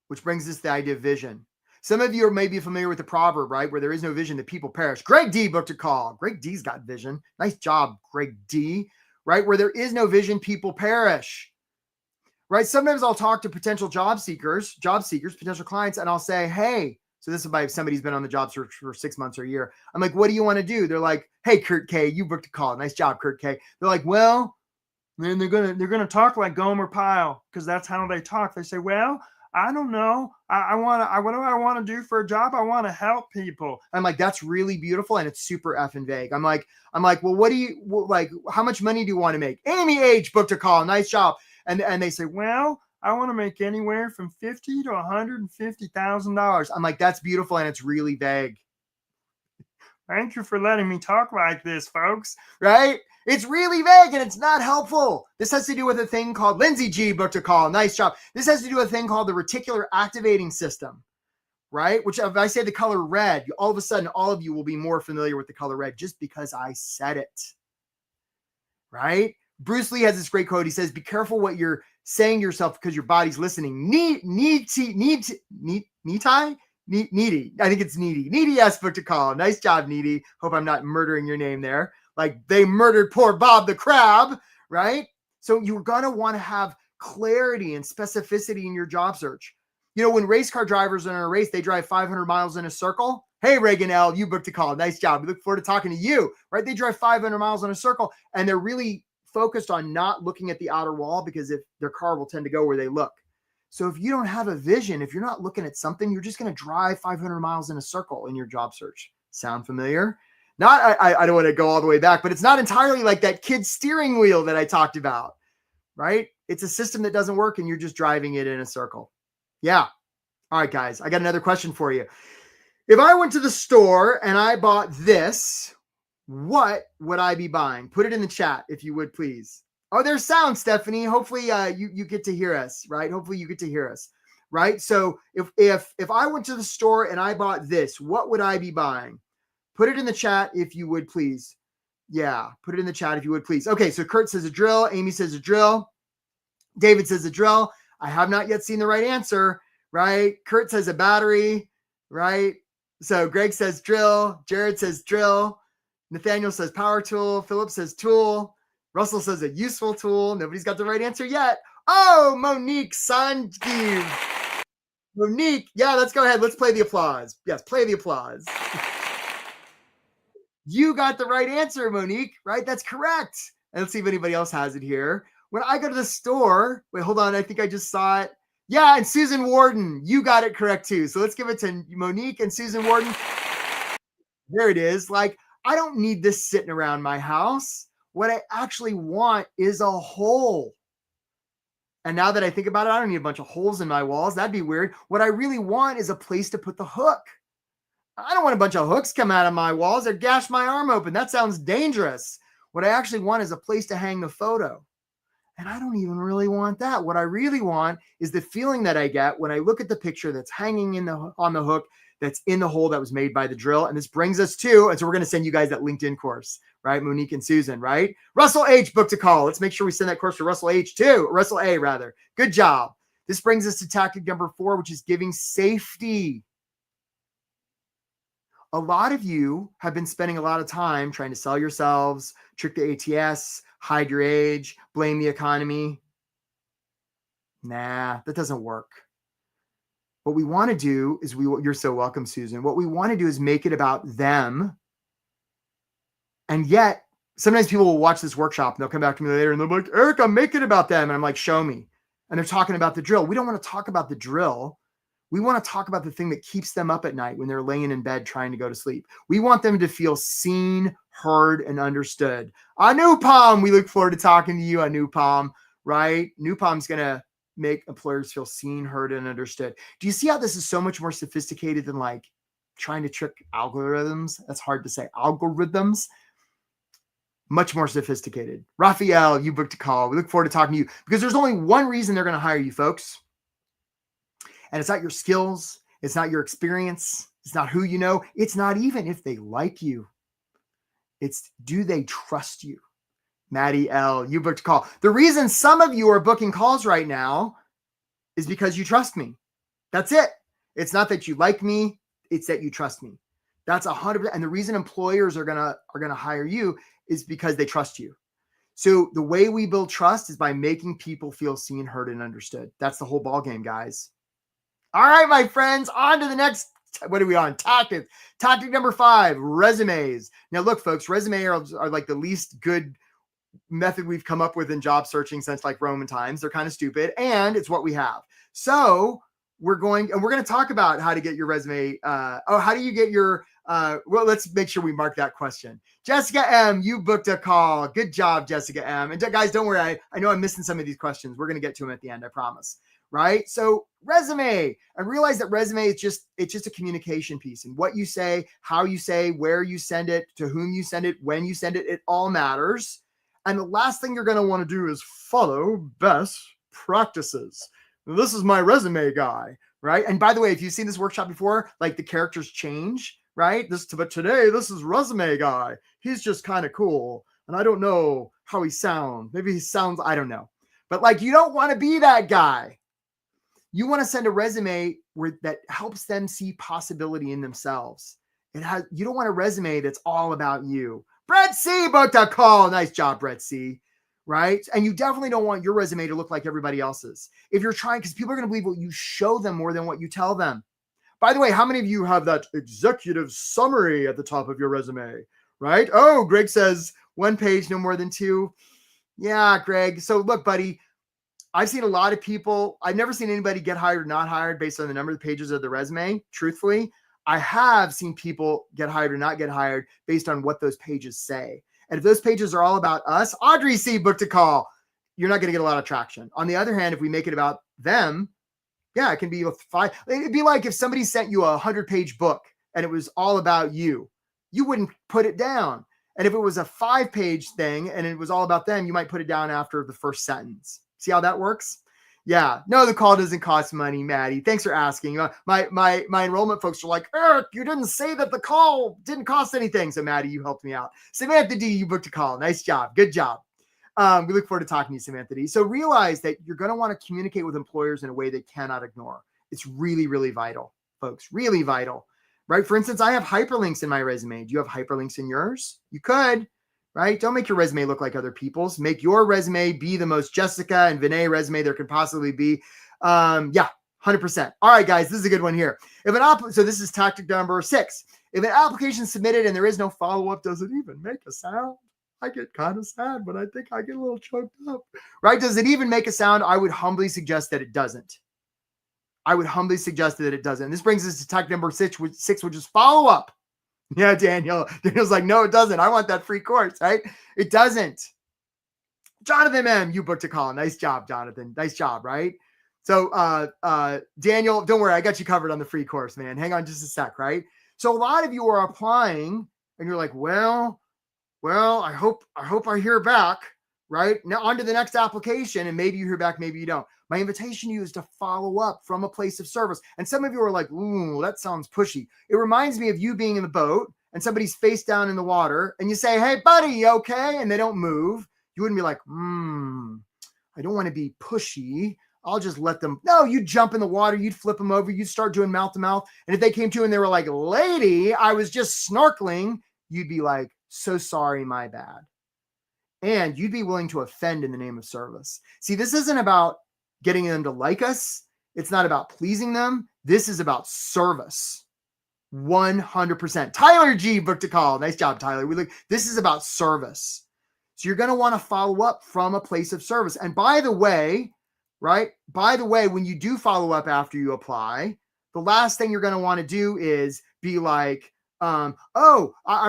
which brings us to the idea of vision. Some of you are maybe familiar with the proverb, right? Where there is no vision, the people perish. Greg D booked a call. Greg D's got vision. Nice job, Greg D. Right? Where there is no vision, people perish. Right? Sometimes I'll talk to potential job seekers, potential clients, and I'll say, hey, so this is by somebody who's been on the job search for 6 months or a year. I'm like, what do you want to do? They're like, hey, Kurt K, you booked a call. Nice job, Kurt K. They're like, well, then they're gonna talk like Gomer Pyle because that's how they talk. They say, well, I don't know. What do I want to do for a job? I want to help people. I'm like, that's really beautiful, and it's super effing vague. I'm like, well, what do you like? How much money do you want to make? Amy H booked a call. Nice job. And they say, well, I want to make anywhere from $50,000 to $150,000. I'm like, that's beautiful, and it's really vague. Thank you for letting me talk like this, folks. Right? It's really vague, and it's not helpful. This has to do with a thing called Lindsay G booked a call. Nice job. This has to do with a thing called the reticular activating system, right? Which, if I say the color red, all of a sudden, all of you will be more familiar with the color red just because I said it, right? Bruce Lee has this great quote. He says, be careful what you're saying to yourself because your body's listening. Needy. I think it's Needy. Needy S booked a call. Nice job, Needy. Hope I'm not murdering your name there. Like they murdered poor Bob the crab, right? So you're going to want to have clarity and specificity in your job search. You know, when race car drivers are in a race, they drive 500 miles in a circle. Hey, Reagan L, you booked a call. Nice job. We look forward to talking to you, right? They drive 500 miles in a circle, and they're really focused on not looking at the outer wall because if their car will tend to go where they look. So if you don't have a vision, if you're not looking at something, you're just going to drive 500 miles in a circle in your job search. Sound familiar? I don't want to go all the way back, but it's not entirely like that kid's steering wheel that I talked about, right? It's a system that doesn't work and you're just driving it in a circle. Yeah. All right, guys, I got another question for you. If I went to the store and I bought this, what would I be buying? Put it in the chat if you would, please. Oh, there's sound, Stephanie. Hopefully you get to hear us, right? Hopefully you get to hear us, right? So if I went to the store and I bought this, what would I be buying? Put it in the chat if you would, please. Yeah, put it in the chat if you would, please. Okay, so Kurt says a drill. Amy says a drill. David says a drill. I have not yet seen the right answer, right? Kurt says a battery, right? So Greg says drill. Jared says drill. Nathaniel says power tool. Philip says tool. Russell says a useful tool. Nobody's got the right answer yet. Oh, Monique Sanjeev. Monique, yeah, let's go ahead. Let's play the applause. Yes, play the applause. You got the right answer, Monique, right? That's correct. And let's see if anybody else has it here. When I go to the store, wait, hold on. I think I just saw it. Yeah, and Susan Warden, you got it correct too. So let's give it to Monique and Susan Warden. There it is. Like, I don't need this sitting around my house. What I actually want is a hole. And now that I think about it, I don't need a bunch of holes in my walls. That'd be weird. What I really want is a place to put the hook. I don't want a bunch of hooks come out of my walls or gash my arm open. That sounds dangerous. What I actually want is a place to hang the photo. And I don't even really want that. What I really want is the feeling that I get when I look at the picture that's hanging on the hook that's in the hole that was made by the drill. And this brings us to, and so we're going to send you guys that LinkedIn course, right? Monique and Susan, right? Russell H. booked a call. Let's make sure we send that course to Russell H. too. Russell A. rather. Good job. This brings us to tactic number 4, which is giving safety. A lot of you have been spending a lot of time trying to sell yourselves, trick the ATS, hide your age, blame the economy. Nah, that doesn't work. What we want to do is you're so welcome, Susan. What we want to do is make it about them. And yet, sometimes people will watch this workshop and they'll come back to me later and they're like, Eric, I'm making it about them. And I'm like, show me. And they're talking about the drill. We don't want to talk about the drill. We want to talk about the thing that keeps them up at night when they're laying in bed trying to go to sleep. We want them to feel seen, heard, and understood. Anupam, we look forward to talking to you, Anupam, right? Anupam's going to make employers feel seen, heard, and understood. Do you see how this is so much more sophisticated than like trying to trick algorithms? That's hard to say. Algorithms. Much more sophisticated. Raphael, you booked a call. We look forward to talking to you because there's only one reason they're going to hire you, folks. And it's not your skills. It's not your experience. It's not who you know. It's not even if they like you. It's do they trust you? Maddie L, you booked a call. The reason some of you are booking calls right now is because you trust me. That's it. It's not that you like me. It's that you trust me. That's 100%. And the reason employers are gonna hire you is because they trust you. So the way we build trust is by making people feel seen, heard, and understood. That's the whole ball game, guys. All right, my friends, on to the next. What are we on? Tactic number 5, resumes. Now, look, folks, resumes are like the least good method we've come up with in job searching since like Roman times. They're kind of stupid, and it's what we have. So we're going to talk about how to get your resume. How do you get your, well, let's make sure we mark that question. Jessica M, you booked a call. Good job, Jessica M. And guys, don't worry. I know I'm missing some of these questions. We're going to get to them at the end, I promise. Right? So resume, and realize that resume is just a communication piece, and what you say, how you say, where you send it, to whom you send it, when you send it, it all matters. And the last thing you're going to want to do is follow best practices. This is my resume guy, right? And by the way, if you've seen this workshop before, like the characters change, right? But today, this is resume guy. He's just kind of cool. And I don't know how he sounds. Maybe he sounds, I don't know. But like, you don't want to be that guy. You want to send a resume that helps them see possibility in themselves. You don't want a resume that's all about you. Brett C booked a call. Nice job, Brett C. Right? And you definitely don't want your resume to look like everybody else's. If you're trying, because people are going to believe what you show them more than what you tell them. By the way, how many of you have that executive summary at the top of your resume? Right? Oh, Greg says 1 page, no more than 2. Yeah, Greg. So look, buddy, I've seen a lot of people. I've never seen anybody get hired or not hired based on the number of pages of the resume. Truthfully, I have seen people get hired or not get hired based on what those pages say. And if those pages are all about us, Audrey C booked a call. You're not going to get a lot of traction. On the other hand, if we make it about them, yeah, it can be 5. It'd be like if somebody sent you a 100-page book and it was all about you, you wouldn't put it down. And if it was a 5-page thing and it was all about them, you might put it down after the first sentence. See how that works? Yeah. No, the call doesn't cost money, Maddie. Thanks for asking. My enrollment folks are like, Eric, you didn't say that the call didn't cost anything. So Maddie, you helped me out. Samantha D, you booked a call. Nice job. Good job. We look forward to talking to you, Samantha D. So realize that you're going to want to communicate with employers in a way they cannot ignore. It's really, really vital, folks. Really vital, right? For instance, I have hyperlinks in my resume. Do you have hyperlinks in yours? You could. Right? Don't make your resume look like other people's. Make your resume be the most Jessica and Vinay resume there could possibly be. Yeah, 100%. All right, guys, this is a good one here. So this is tactic number 6. If an application is submitted and there is no follow-up, does it even make a sound? I get kind of sad, but I think I get a little choked up, right? Does it even make a sound? I would humbly suggest that it doesn't. I would humbly suggest that it doesn't. And this brings us to tech number six, which is follow-up. Yeah, Daniel. Daniel's like, no, it doesn't. I want that free course, right? It doesn't. Jonathan M., you booked a call. Nice job, Jonathan. Nice job, right? So, Daniel, don't worry. I got you covered on the free course, man. Hang on just a sec, right? So a lot of you are applying and you're like, well, I hope I hear back, right? Now on to the next application, and maybe you hear back, maybe you don't. My invitation to you is to follow up from a place of service. And some of you are like, ooh, that sounds pushy. It reminds me of you being in the boat and somebody's face down in the water and you say, hey, buddy, you okay? And they don't move. You wouldn't be like, I don't want to be pushy. I'll just let them. No, you'd jump in the water. You'd flip them over. You'd start doing mouth to mouth. And if they came to you and they were like, lady, I was just snorkeling, you'd be like, so sorry, my bad. And you'd be willing to offend in the name of service. See, this isn't about getting them to like us. It's not about pleasing them. This is about service. 100%. Tyler G booked a call. Nice job, Tyler. This is about service. So you're going to want to follow up from a place of service. And by the way, right? By the way, when you do follow up after you apply, the last thing you're going to want to do is be like, I'm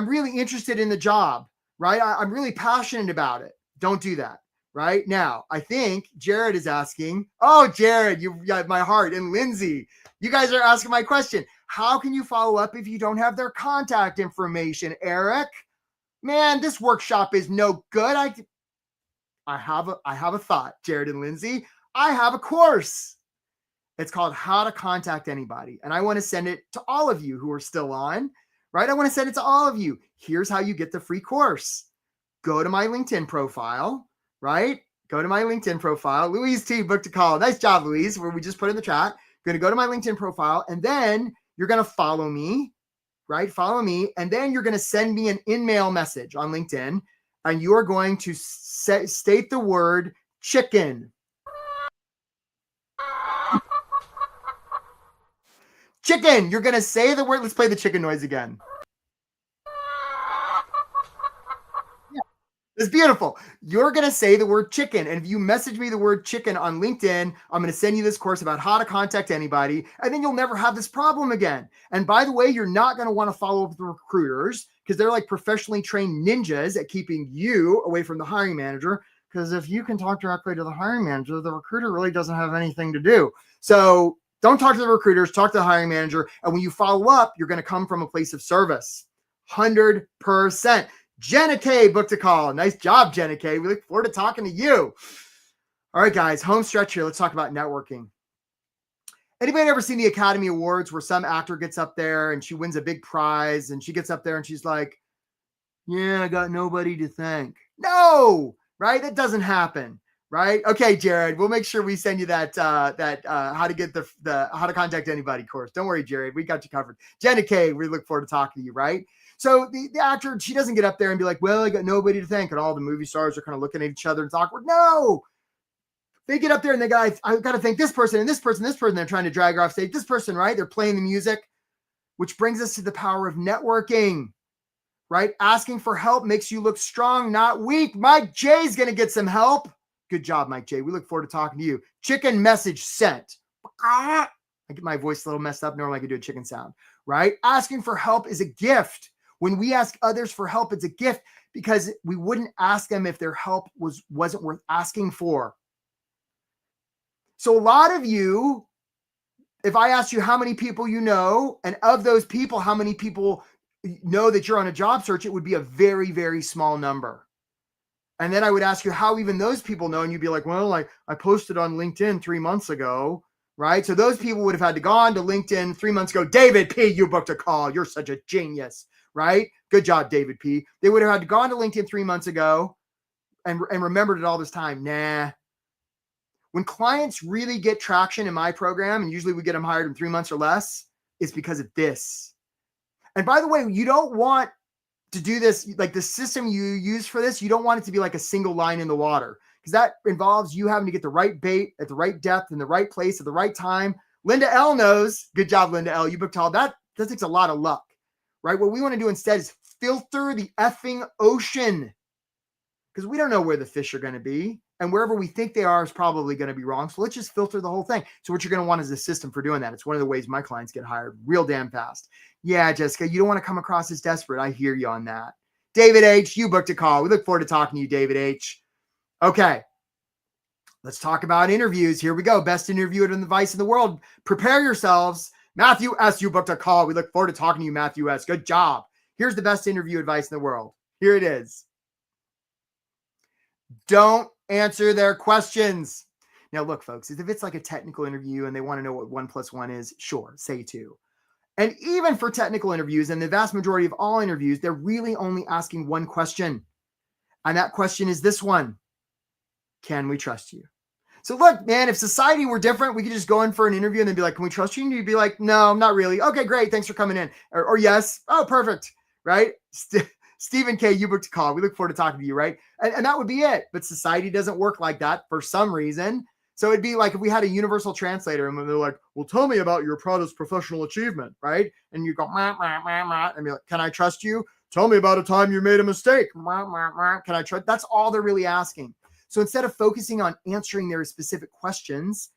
really interested in the job, right? I'm really passionate about it. Don't do that, right? Now, I think Jared is asking, Jared, you got my heart, and Lindsay, you guys are asking my question. How can you follow up if you don't have their contact information, Eric? Man, this workshop is no good. I have a thought, Jared and Lindsay. I have a course. It's called How to Contact Anybody. And I want to send it to all of you who are still on, right? I want to send it to all of you. Here's how you get the free course. Go to my LinkedIn profile, right? Go to my LinkedIn profile. Louise T booked a call. Nice job, Louise, where we just put in the chat. Going to go to my LinkedIn profile, and then you're going to follow me, right? Follow me. And then you're going to send me an in-mail message on LinkedIn, and you are going to state the word chicken. Chicken. You're going to say the word. Let's play the chicken noise again. Yeah, it's beautiful. You're going to say the word chicken. And if you message me the word chicken on LinkedIn, I'm going to send you this course about how to contact anybody. And then you'll never have this problem again. And by the way, you're not going to want to follow up with the recruiters because they're like professionally trained ninjas at keeping you away from the hiring manager. Because if you can talk directly to the hiring manager, the recruiter really doesn't have anything to do. So don't talk to the recruiters, talk to the hiring manager. And when you follow up, you're going to come from a place of service. 100%. Jenna K booked a call. Nice job, Jenna K. We look forward to talking to you. All right, guys, home stretch here. Let's talk about networking. Anybody ever seen the Academy Awards where some actor gets up there and she wins a big prize and she gets up there and she's like, yeah, I got nobody to thank. No, right? That doesn't happen. Right? Okay, Jared, we'll make sure we send you that how to get the how to contact anybody course. Don't worry, Jared, we got you covered. Jenna K, we look forward to talking to you, right? So the actor, she doesn't get up there and be like, well, I got nobody to thank. And all the movie stars are kind of looking at each other and it's awkward. No, they get up there and they got, I've got to thank this person and this person, this person. They're trying to drag her off stage. This person, right? They're playing the music, which brings us to the power of networking, right? Asking for help makes you look strong, not weak. Mike J's going to get some help. Good job, Mike J. We look forward to talking to you. Chicken message sent. I get my voice a little messed up. Normally I can do a chicken sound, right? Asking for help is a gift. When we ask others for help, it's a gift because we wouldn't ask them if their help wasn't worth asking for. So a lot of you, if I asked you how many people you know, and of those people, how many people know that you're on a job search, it would be a very, very small number. And then I would ask you how even those people know. And you'd be like, well, I posted on LinkedIn 3 months ago, right? So those people would have had to go on to LinkedIn 3 months ago. David P., you booked a call. You're such a genius, right? Good job, David P. They would have had to go on to LinkedIn 3 months ago and remembered it all this time. Nah. When clients really get traction in my program, and usually we get them hired in 3 months or less, it's because of this. And by the way, you don't want to do this, like the system you use for this, you don't want it to be like a single line in the water because that involves you having to get the right bait at the right depth in the right place at the right time. Linda L knows. Good job, Linda L. You booked all that. That takes a lot of luck, right? What we want to do instead is filter the effing ocean, because we don't know where the fish are going to be. And wherever we think they are is probably going to be wrong. So let's just filter the whole thing. So what you're going to want is a system for doing that. It's one of the ways my clients get hired real damn fast. Yeah, Jessica, you don't want to come across as desperate. I hear you on that. David H., you booked a call. We look forward to talking to you, David H. Okay. Let's talk about interviews. Here we go. Best interview advice in the world. Prepare yourselves. Matthew S., you booked a call. We look forward to talking to you, Matthew S. Good job. Here's the best interview advice in the world. Here it is. Don't answer their questions. Now, look, folks, if it's like a technical interview and they want to know what 1 + 1 is, sure, say 2. And even for technical interviews, and the vast majority of all interviews, they're really only asking one question. And that question is this one: can we trust you? So look, man, if society were different, we could just go in for an interview and then be like, can we trust you? And you'd be like, no, not really. Okay, great. Thanks for coming in. Or yes. Oh, perfect. Right? Stephen K., you booked a call. We look forward to talking to you, right? And that would be it. But society doesn't work like that for some reason. So it'd be like if we had a universal translator and they're like, well, tell me about your proudest professional achievement, right? And you go, mah, mah, mah, mah, and be like, can I trust you? Tell me about a time you made a mistake. Mah, mah, mah. Can I trust? That's all they're really asking. So instead of focusing on answering their specific questions,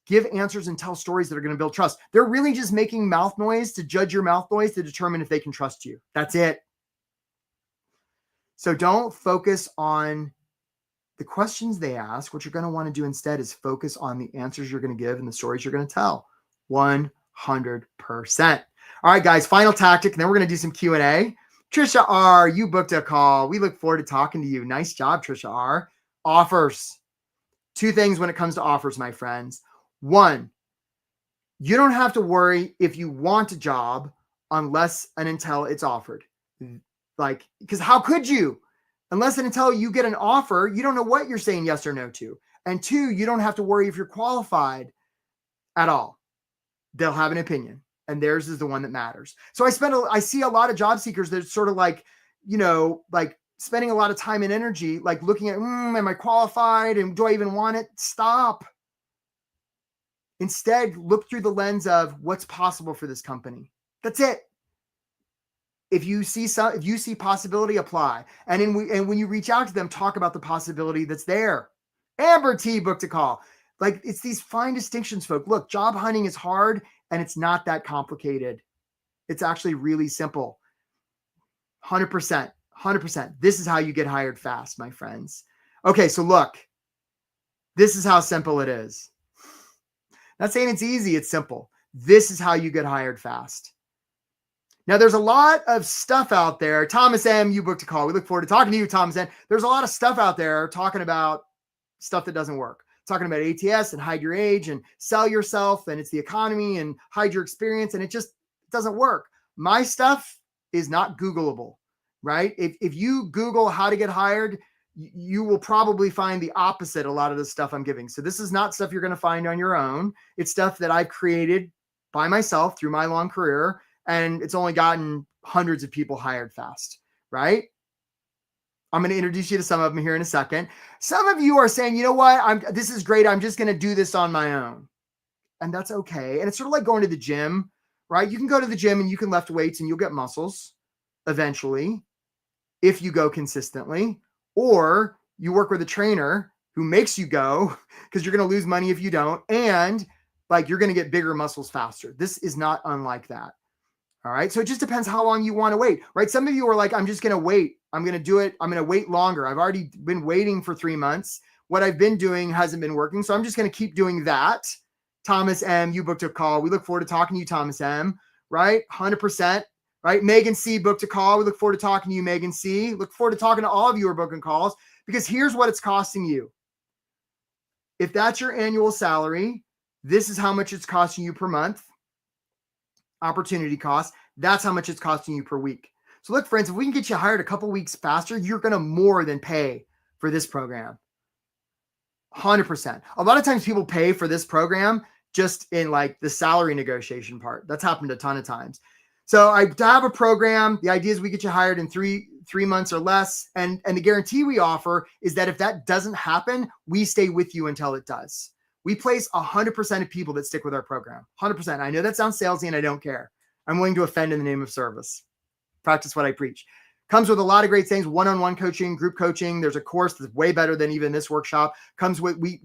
give answers and tell stories that are going to build trust. They're really just making mouth noise to judge your mouth noise to determine if they can trust you. That's it. So don't focus on the questions they ask. What you're going to want to do instead is focus on the answers you're going to give and the stories you're going to tell. 100%. All right, guys, final tactic, and then we're going to do some Q&A. Trisha R., you booked a call. We look forward to talking to you. Nice job, Trisha R. Offers. 2 things when it comes to offers, my friends. 1, you don't have to worry if you want a job unless and until it's offered. Like, because how could you? Unless and until you get an offer, you don't know what you're saying yes or no to. And 2, you don't have to worry if you're qualified at all. They'll have an opinion, and theirs is the one that matters. So I see a lot of job seekers that sort of like, like spending a lot of time and energy, like looking at, am I qualified? And do I even want it? Stop. Instead, look through the lens of what's possible for this company. That's it. If you see possibility, apply. And when you reach out to them, talk about the possibility that's there. Amber T booked a call. Like, it's these fine distinctions, folks. Look, job hunting is hard and it's not that complicated. It's actually really simple. 100%. 100%. This is how you get hired fast, my friends. Okay, so look, this is how simple it is. Not saying it's easy, it's simple. This is how you get hired fast. Now, there's a lot of stuff out there. Thomas M., you booked a call. We look forward to talking to you, Thomas M. There's a lot of stuff out there talking about stuff that doesn't work. Talking about ATS and hide your age and sell yourself, and it's the economy and hide your experience, and it just doesn't work. My stuff is not Googleable, right? If you Google how to get hired, you will probably find the opposite a lot of the stuff I'm giving. So this is not stuff you're going to find on your own. It's stuff that I've created by myself through my long career, and it's only gotten hundreds of people hired fast, right? I'm going to introduce you to some of them here in a second. Some of you are saying, you know what? This is great. I'm just going to do this on my own. And that's okay. And it's sort of like going to the gym, right? You can go to the gym and you can lift weights and you'll get muscles eventually if you go consistently. Or you work with a trainer who makes you go because you're going to lose money if you don't. And like, you're going to get bigger muscles faster. This is not unlike that. All right. So it just depends how long you want to wait, right? Some of you are like, I'm just going to wait. I'm going to do it. I'm going to wait longer. I've already been waiting for 3 months. What I've been doing hasn't been working. So I'm just going to keep doing that. Thomas M., you booked a call. We look forward to talking to you, Thomas M., right? 100%, right? Megan C. booked a call. We look forward to talking to you, Megan C. Look forward to talking to all of you who are booking calls, because here's what it's costing you. If that's your annual salary, this is how much it's costing you per month. Opportunity cost. That's how much it's costing you per week. So look, friends, if we can get you hired a couple weeks faster, you're going to more than pay for this program. 100%. A lot of times people pay for this program just in like the salary negotiation part. That's happened a ton of times. So to have a program, the idea is we get you hired in three months or less. And the guarantee we offer is that if that doesn't happen, we stay with you until it does. We place 100% of people that stick with our program. 100%. I know that sounds salesy and I don't care. I'm willing to offend in the name of service. practice what I preach. Comes with a lot of great things, one-on-one coaching, group coaching. There's a course that's way better than even this workshop. Comes with, we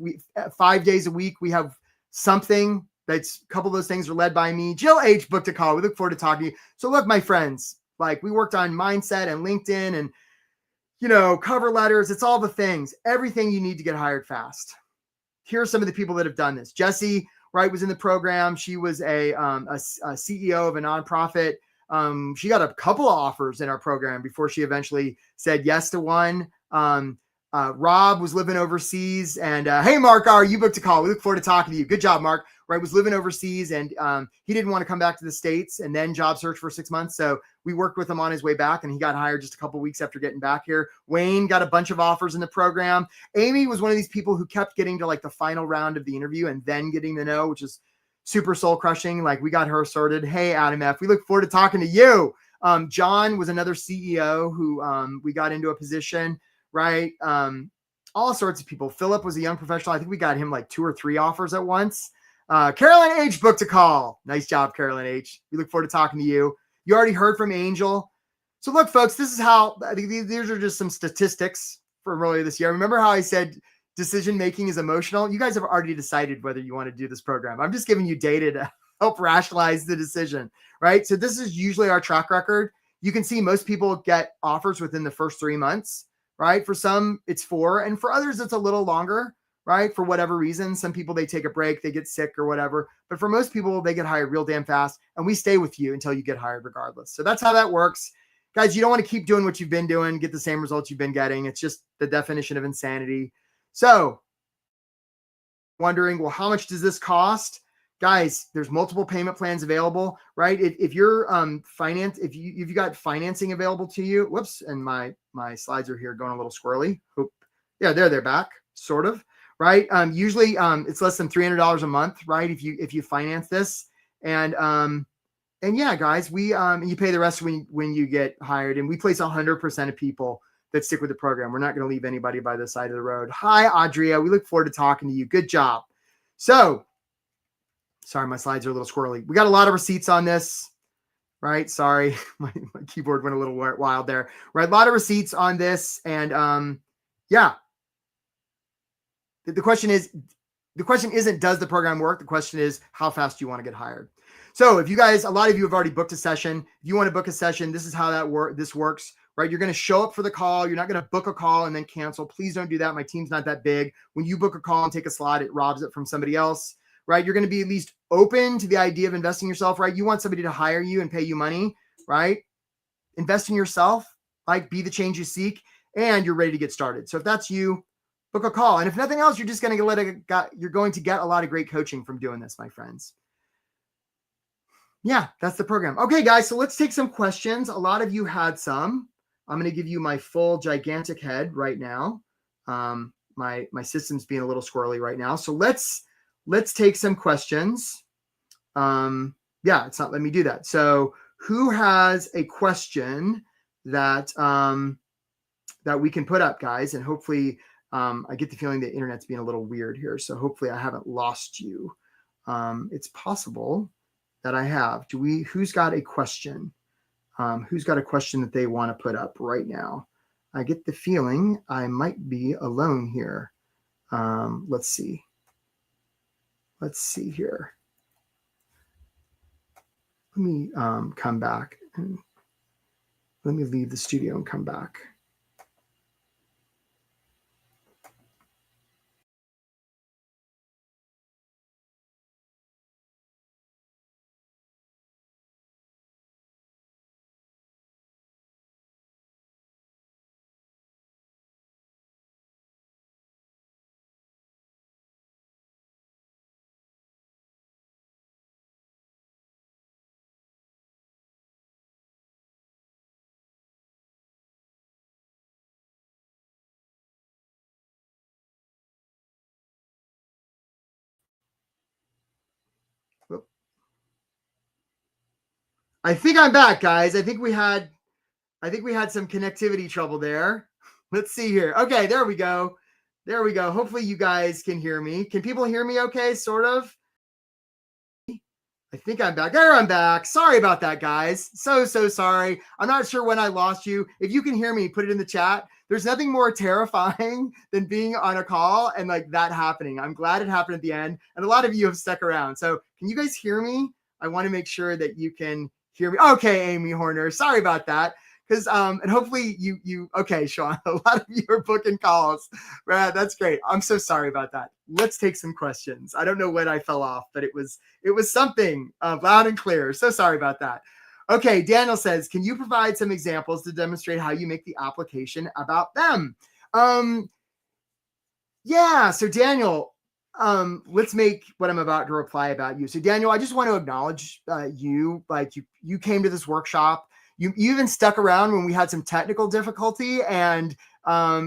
5 days a week, we have something that's, a couple of those things are led by me. Jill H booked a call. We look forward to talking to you. So look, my friends, like we worked on mindset and LinkedIn and, cover letters. It's all the things, everything you need to get hired fast. Here are some of the people that have done this. Jessie, right, was in the program. She was a CEO of a nonprofit. She got a couple of offers in our program before she eventually said yes to one. Rob was living overseas, and hey, Mark, you booked a call. We look forward to talking to you. Good job, Mark. Right, was living overseas, and he didn't want to come back to the States and then job search for 6 months. So we worked with him on his way back, and he got hired just a couple of weeks after getting back here. Wayne got a bunch of offers in the program. Amy was one of these people who kept getting to like the final round of the interview and then getting the no, which is super soul crushing. Like we got her sorted. Hey, Adam F., we look forward to talking to you. John was another CEO who we got into a position, right? All sorts of people. Philip was a young professional. I think we got him like 2 or 3 offers at once. Carolyn H booked a call. Nice job, Carolyn H. We look forward to talking to you. You already heard from Angel. So look, folks, this is how, these are just some statistics from earlier this year. Remember how I said decision-making is emotional? You guys have already decided whether you want to do this program. I'm just giving you data to help rationalize the decision, right? So this is usually our track record. You can see most people get offers within the first 3 months, right? For some, it's 4. And for others, it's a little longer, right? For whatever reason, some people, they take a break, they get sick or whatever. But for most people, they get hired real damn fast. And we stay with you until you get hired regardless. So that's how that works. Guys, you don't want to keep doing what you've been doing, get the same results you've been getting. It's just the definition of insanity. So wondering, well, how much does this cost? Guys, there's multiple payment plans available, right? If you're if you got financing available to you, whoops, and my slides are here going a little squirrely. Oop. Yeah, they're back, sort of, right? Usually it's less than $300 a month, right? If you finance this, and yeah, guys, we you pay the rest when you get hired, and we place 100% of people that stick with the program. We're not going to leave anybody by the side of the road. Hi, Audria. We look forward to talking to you. Good job. So, sorry, my slides are a little squirrely. We got a lot of receipts on this, right? Sorry, my keyboard went a little wild there, right? A lot of receipts on this. And yeah, the question isn't, does the program work? The question is, how fast do you want to get hired? So if you guys, a lot of you have already booked a session. If you want to book a session, this is how this works, right? You're going to show up for the call. You're not going to book a call and then cancel. Please don't do that. My team's not that big. When you book a call and take a slot, it robs it from somebody else, right? You're going to be at least open to the idea of investing in yourself, right? You want somebody to hire you and pay you money, right? Invest in yourself, like be the change you seek, and you're ready to get started. So if that's you, book a call. And if nothing else, you're just going to you're going to get a lot of great coaching from doing this, my friends. Yeah, that's the program. Okay, guys, so let's take some questions. A lot of you had some. I'm going to give you my full gigantic head right now. My system's being a little squirrely right now. So let's take some questions. Yeah, it's not letting me do that. So who has a question that that we can put up, guys? And hopefully I get the feeling the internet's being a little weird here. So hopefully I haven't lost you. It's possible that I have. Who's got a question? Who's got a question that they want to put up right now? I get the feeling I might be alone here. Let's see. Let's see here. Let me come back and let me leave the studio and come back. I think I'm back, guys. I think we had some connectivity trouble there. Let's see here. Okay, there we go. There we go. Hopefully you guys can hear me. Can people hear me okay, sort of? I think I'm back. There, I'm back. Sorry about that, guys. So sorry. I'm not sure when I lost you. If you can hear me, put it in the chat. There's nothing more terrifying than being on a call and like that happening. I'm glad it happened at the end. And a lot of you have stuck around. So can you guys hear me? I want to make sure that you can hear me. Okay, Amy Horner. Sorry about that. Because and hopefully you okay, Sean. A lot of you are booking calls. Right, that's great. I'm so sorry about that. Let's take some questions. I don't know when I fell off, but it was something loud and clear. So sorry about that. Okay, Daniel says, can you provide some examples to demonstrate how you make the application about them? Yeah, so Daniel, let's make what I'm about to reply about you. So Daniel, I just want to acknowledge you. Like you came to this workshop. You even stuck around when we had some technical difficulty, and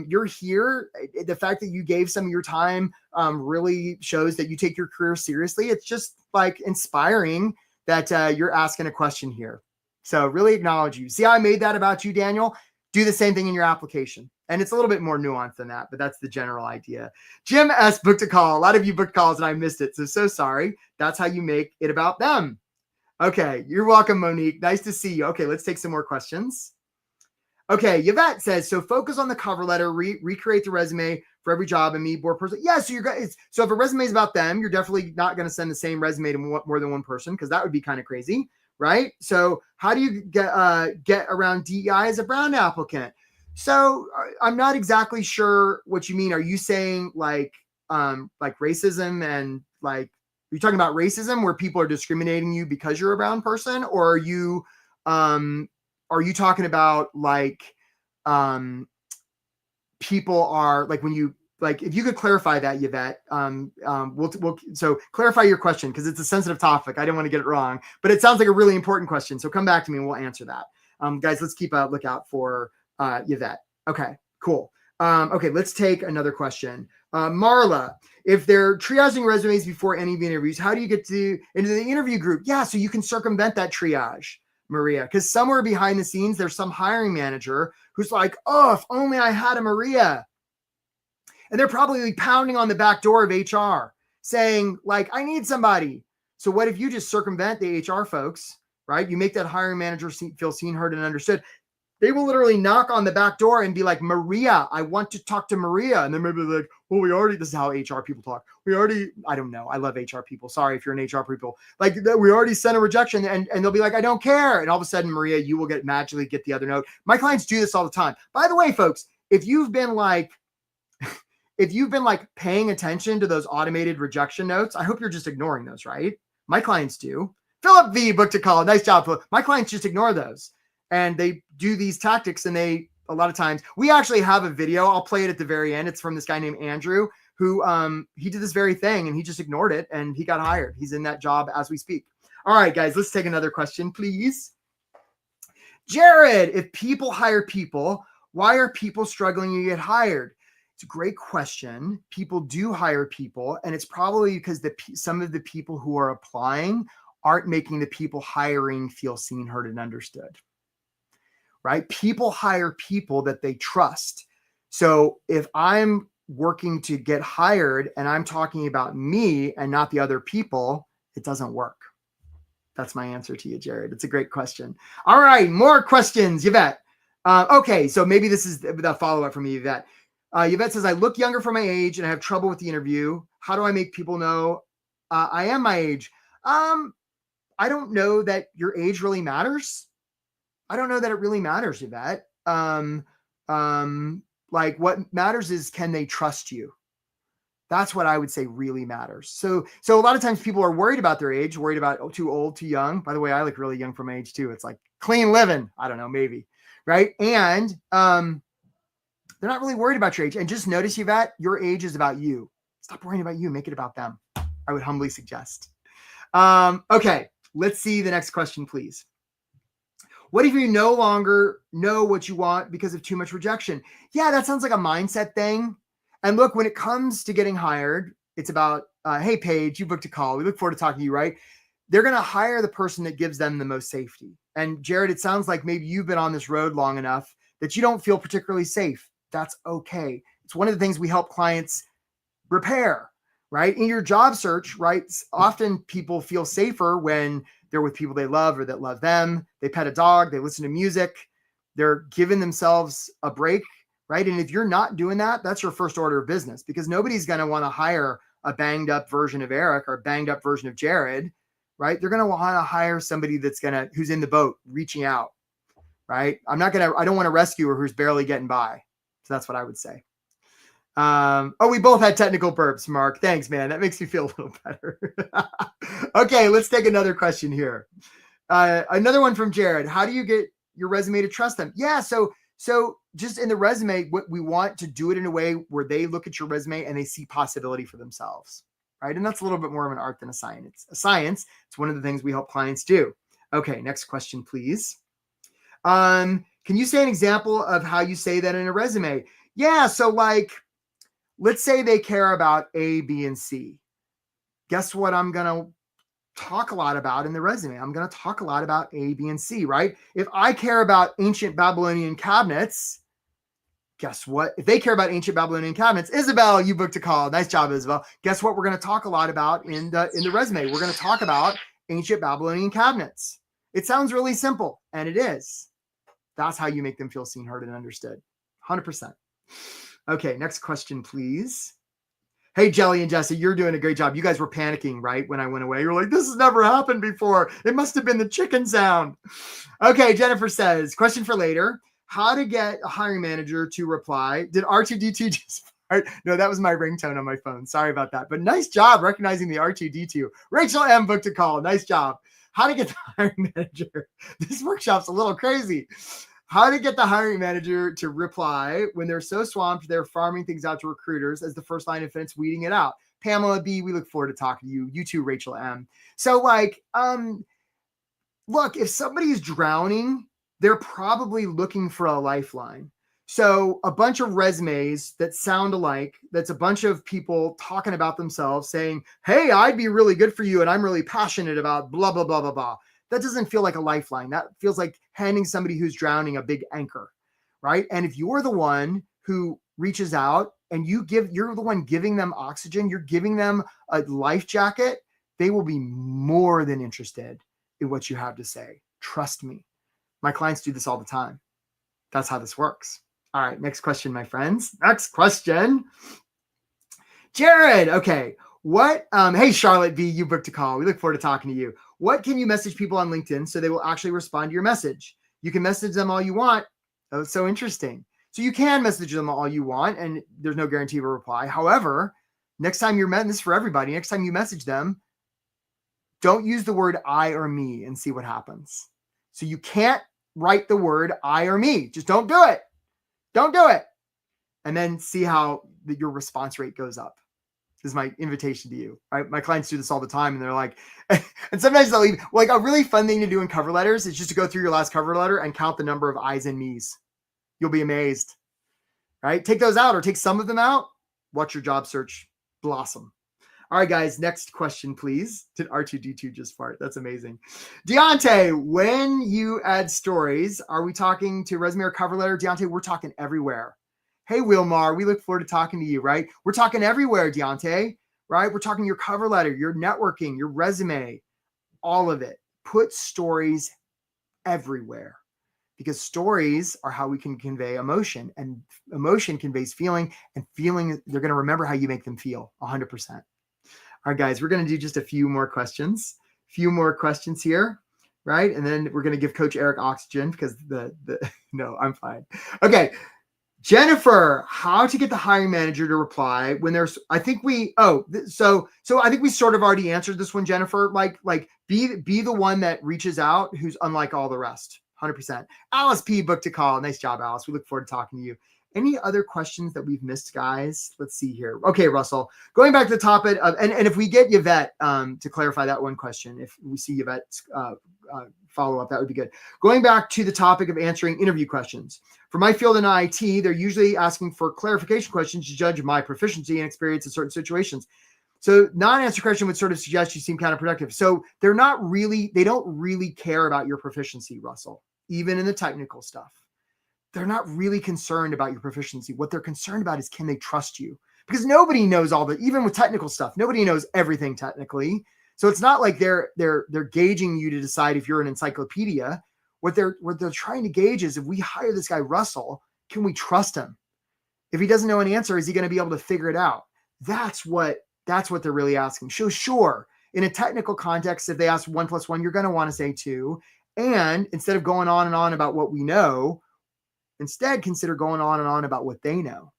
you're here. The fact that you gave some of your time really shows that you take your career seriously. It's just like inspiring that you're asking a question here. So really acknowledge you. See how I made that about you, Daniel? Do the same thing in your application. And it's a little bit more nuanced than that, but that's the general idea. Jim S. booked a call. A lot of you booked calls and I missed it. So sorry. That's how you make it about them. Okay, you're welcome, Monique. Nice to see you. Okay, let's take some more questions. Okay, Yvette says, so focus on the cover letter, recreate the resume for every job and meet more person. Yeah, so if a resume is about them, you're definitely not going to send the same resume to more than one person because that would be kind of crazy, right? So how do you get around DEI as a brown applicant? So I'm not exactly sure what you mean. Are you saying like racism and like, are you talking about racism where people are discriminating you because you're a brown person? Or are you talking about like people are like when you like, if you could clarify that, Yvette, so clarify your question because it's a sensitive topic. I didn't want to get it wrong, but it sounds like a really important question. So come back to me and we'll answer that. Guys, let's keep a lookout for Yvette. Okay, cool. Okay, let's take another question. Marla, if they're triaging resumes before any of the interviews, how do you get into the interview group? Yeah, so you can circumvent that triage, Maria, because somewhere behind the scenes, there's some hiring manager who's like, oh, if only I had a Maria. And they're probably pounding on the back door of HR saying like, I need somebody. So what if you just circumvent the HR folks, right? You make that hiring manager feel seen, heard, and understood. They will literally knock on the back door and be like, Maria, I want to talk to Maria. And then maybe like, well, this is how HR people talk. I don't know. I love HR people. Sorry if you're an HR people. Like we already sent a rejection and they'll be like, I don't care. And all of a sudden, Maria, you will magically get the other note. My clients do this all the time. By the way, folks, if you've been like paying attention to those automated rejection notes, I hope you're just ignoring those, right? My clients do. Philip V booked a call. Nice job, Philip. My clients just ignore those. And they do these tactics and a lot of times, we actually have a video. I'll play it at the very end. It's from this guy named Andrew who he did this very thing and he just ignored it and he got hired. He's in that job as we speak. All right, guys, let's take another question, please. Jared, if people hire people, why are people struggling to get hired? It's a great question. People do hire people, and it's probably because some of the people who are applying aren't making the people hiring feel seen, heard, and understood. Right? People hire people that they trust. So if I'm working to get hired and I'm talking about me and not the other people, it doesn't work. That's my answer to you, Jared. It's a great question. All right, more questions, Yvette. Okay, so maybe this is the follow-up from Yvette. Yvette says, I look younger for my age and I have trouble with the interview. How do I make people know I am my age? I don't know that your age really matters. I don't know that it really matters, Yvette. Like what matters is, can they trust you? That's what I would say really matters. So a lot of times people are worried about their age, worried about too old, too young. By the way, I look really young for my age too. It's like clean living. I don't know, maybe. Right. And they're not really worried about your age. And just notice, Yvette, your age is about you. Stop worrying about you. Make it about them. I would humbly suggest. Okay. Let's see the next question, please. What if you no longer know what you want because of too much rejection? Yeah, that sounds like a mindset thing. And look, when it comes to getting hired, it's about, hey, Paige, you booked a call. We look forward to talking to you, right? They're going to hire the person that gives them the most safety. And Jared, it sounds like maybe you've been on this road long enough that you don't feel particularly safe. That's okay. It's one of the things we help clients repair. right? In your job search, right? Often people feel safer when they're with people they love or that love them. They pet a dog, they listen to music, they're giving themselves a break, right? And if you're not doing that, that's your first order of business, because nobody's going to want to hire a banged up version of Eric or a banged up version of Jared, right? They're going to want to hire somebody who's in the boat reaching out, right? I don't want a rescuer who's barely getting by. So that's what I would say. We both had technical burps, Mark. Thanks, man. That makes me feel a little better. Okay, let's take another question here. Another one from Jared. How do you get your resume to trust them? Yeah, so just in the resume, what we want to do it in a way where they look at your resume and they see possibility for themselves, right? And that's a little bit more of an art than a science. It's one of the things we help clients do. Okay, next question, please. Can you say an example of how you say that in a resume? Yeah, so like, let's say they care about A, B, and C. Guess what I'm going to talk a lot about in the resume? I'm going to talk a lot about A, B, and C, right? If I care about ancient Babylonian cabinets, guess what? If they care about ancient Babylonian cabinets, Isabel, you booked a call. Nice job, Isabel. Guess what we're going to talk a lot about in the resume? We're going to talk about ancient Babylonian cabinets. It sounds really simple, and it is. That's how you make them feel seen, heard, and understood. 100%. Okay, next question, please. Hey, Jelly and Jesse, you're doing a great job. You guys were panicking, right? When I went away, you're like, this has never happened before. It must have been the chicken sound. Okay, Jennifer says, question for later. How to get a hiring manager to reply. Did R2D2 just fart? No, that was my ringtone on my phone. Sorry about that. But nice job recognizing the R2D2. Rachel M booked a call. Nice job. How to get the hiring manager. This workshop's a little crazy. How to get the hiring manager to reply when they're so swamped they're farming things out to recruiters as the first line of defense, weeding it out. Pamela B, we look forward to talking to you. You too, Rachel M. So like, look, if somebody's drowning, they're probably looking for a lifeline. So a bunch of resumes that sound alike, that's a bunch of people talking about themselves saying, hey, I'd be really good for you and I'm really passionate about blah, blah, blah, blah, blah. That doesn't feel like a lifeline. That feels like handing somebody who's drowning a big anchor, right? And if you're the one who reaches out and you're the one giving them oxygen, you're giving them a life jacket, they will be more than interested in what you have to say. Trust me. My clients do this all the time. That's how this works. All right, next question, my friends. Next question. Jared, okay. Hey, Charlotte B, you booked a call. We look forward to talking to you. What can you message people on LinkedIn so they will actually respond to your message? You can message them all you want. Oh, it's so interesting. So you can message them all you want, and there's no guarantee of a reply. However, next time this is for everybody, next time you message them, don't use the word I or me and see what happens. So you can't write the word I or me. Just don't do it. Don't do it. And then see how your response rate goes up. This is my invitation to you. Right? My clients do this all the time, and they're like, and sometimes they'll leave. Like a really fun thing to do in cover letters is just to go through your last cover letter and count the number of I's and me's. You'll be amazed. Right? Take those out or take some of them out. Watch your job search blossom. All right, guys, next question, please. Did R2D2 just fart? That's amazing. Deontay, when you add stories, are we talking to resume or cover letter? Deontay, we're talking everywhere. Hey, Wilmar, we look forward to talking to you, right? We're talking everywhere, Deontay, right? We're talking your cover letter, your networking, your resume, all of it. Put stories everywhere because stories are how we can convey emotion, and emotion conveys feeling, and feeling, they're going to remember how you make them feel 100%. All right, guys, we're going to do just a few more questions here, right? And then we're going to give Coach Eric oxygen because no, I'm fine. Okay. Jennifer, how to get the hiring manager to reply when there's, so I think we sort of already answered this one, Jennifer, like be the one that reaches out who's unlike all the rest. 100%. Alice P booked a call. Nice job, Alice. We look forward to talking to you. Any other questions that we've missed, guys? Let's see here. Okay, Russell, going back to the topic of, and if we get Yvette to clarify that one question, if we see Yvette's follow up, that would be good. Going back to the topic of answering interview questions. For my field in IT, they're usually asking for clarification questions to judge my proficiency and experience in certain situations. So non-answer question would sort of suggest you seem counterproductive. So they don't really care about your proficiency, Russell, even in the technical stuff. They're not really concerned about your proficiency. What they're concerned about is, can they trust you? because nobody knows even with technical stuff, nobody knows everything technically. So it's not like they're gauging you to decide if you're an encyclopedia. What they're trying to gauge is, if we hire this guy, Russell, can we trust him? If he doesn't know an answer, is he going to be able to figure it out? That's what they're really asking. So sure, in a technical context, if they ask 1 + 1, you're going to want to say 2. And instead of going on and on about what we know, instead consider going on and on about what they know.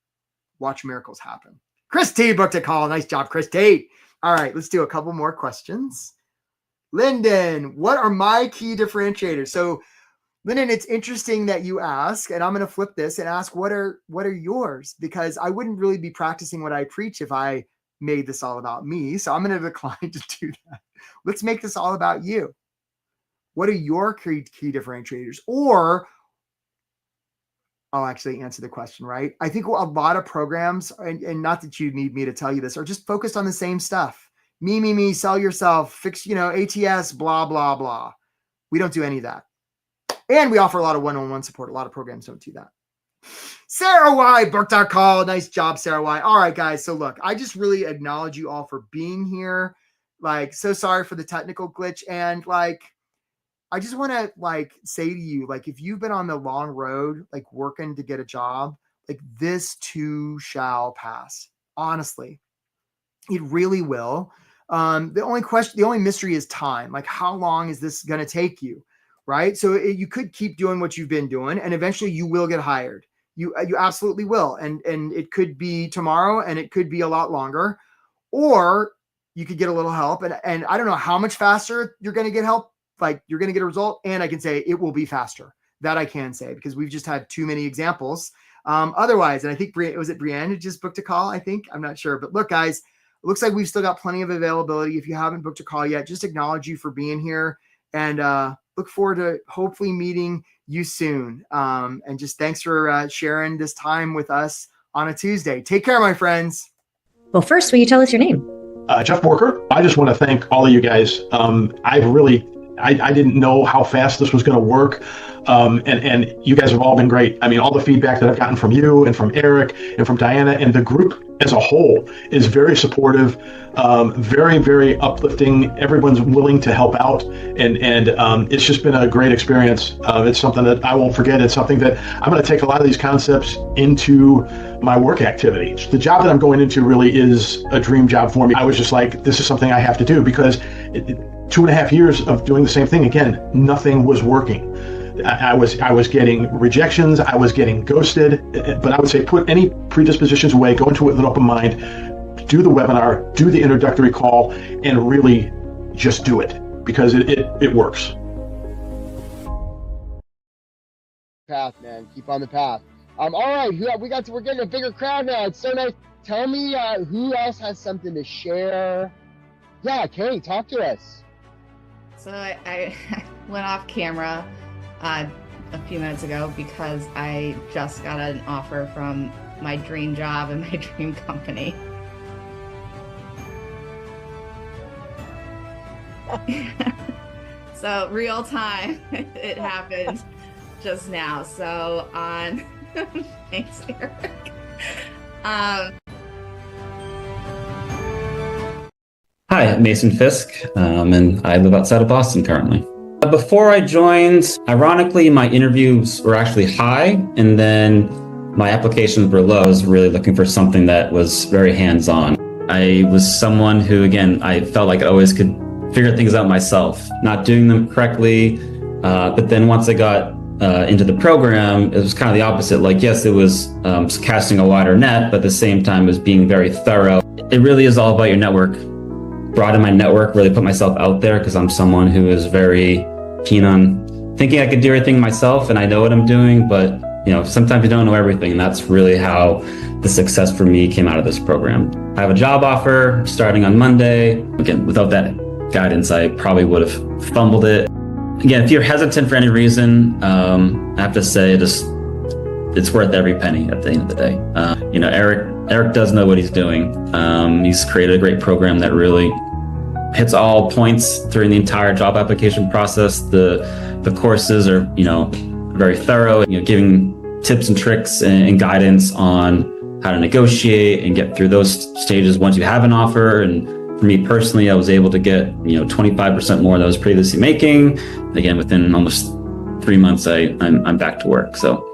Watch miracles happen. Chris T booked a call. Nice job, Chris T. All right, let's do a couple more questions. Lyndon, what are my key differentiators? So Lyndon, it's interesting that you ask, and I'm going to flip this and ask, what are yours? Because I wouldn't really be practicing what I preach if I made this all about me. So I'm going to decline to do that. Let's make this all about you. What are your key differentiators? Or I'll actually answer the question, right? I think a lot of programs, and not that you need me to tell you this, are just focused on the same stuff. Me, sell yourself, fix, ATS, blah, blah, blah. We don't do any of that. And we offer a lot of one-on-one support. A lot of programs don't do that. Sarah Y booked our call. Nice job, Sarah Y. All right, guys. So look, I just really acknowledge you all for being here. So sorry for the technical glitch. And I just want to say to you, if you've been on the long road, working to get a job, this too shall pass. Honestly, it really will. The only mystery is time. How long is this going to take you? Right. So you could keep doing what you've been doing, and eventually you will get hired. You absolutely will. And it could be tomorrow, and it could be a lot longer, or you could get a little help. And I don't know how much faster you're going to get help. You're going to get a result, and I can say it will be faster. That I can say, because we've just had too many examples. Otherwise, and I think Brienne who just booked a call? I think, I'm not sure, but look, guys, it looks like we've still got plenty of availability. If you haven't booked a call yet, just acknowledge you for being here, and look forward to hopefully meeting you soon. And just thanks for sharing this time with us on a Tuesday. Take care, my friends. Well, first, will you tell us your name? Jeff Borker. I just want to thank all of you guys. I didn't know how fast this was going to work. And you guys have all been great. I mean, all the feedback that I've gotten from you and from Eric and from Diana, and the group as a whole is very supportive, very, very uplifting. Everyone's willing to help out. And it's just been a great experience. It's something that I won't forget. It's something that I'm going to take a lot of these concepts into my work activity. The job that I'm going into really is a dream job for me. I was just like, this is something I have to do, because 2.5 years of doing the same thing, again, nothing was working. I was getting rejections, I was getting ghosted, but I would say put any predispositions away, go into it with an open mind, do the webinar, do the introductory call, and really just do it, because it works. Path, man. Keep on the path. All right, we're getting a bigger crowd now. It's so nice. Tell me who else has something to share. Yeah, Kay, talk to us. So I went off camera a few minutes ago because I just got an offer from my dream job and my dream company. So real time, it happened just now. So on, thanks, Eric. Hi, Mason Fisk, and I live outside of Boston currently. Before I joined, ironically, my interviews were actually high, and then my applications were low. I was really looking for something that was very hands-on. I was someone who, again, I felt like I always could figure things out myself, not doing them correctly. But then once I got into the program, it was kind of the opposite. Like, yes, it was casting a wider net, but at the same time, it was being very thorough. It really is all about your network. Broaden my network, really put myself out there, because I'm someone who is very keen on thinking I could do everything myself, and I know what I'm doing, but sometimes you don't know everything, and that's really how the success for me came out of this program. I have a job offer starting on Monday. Again, without that guidance, I probably would have fumbled it. Again, if you're hesitant for any reason, I have to say it's worth every penny at the end of the day. Eric does know what he's doing. He's created a great program that really hits all points during the entire job application process. The courses are, very thorough, giving tips and tricks and guidance on how to negotiate and get through those stages once you have an offer. And for me personally, I was able to get 25% more than I was previously making. Again, within almost 3 months, I'm back to work. So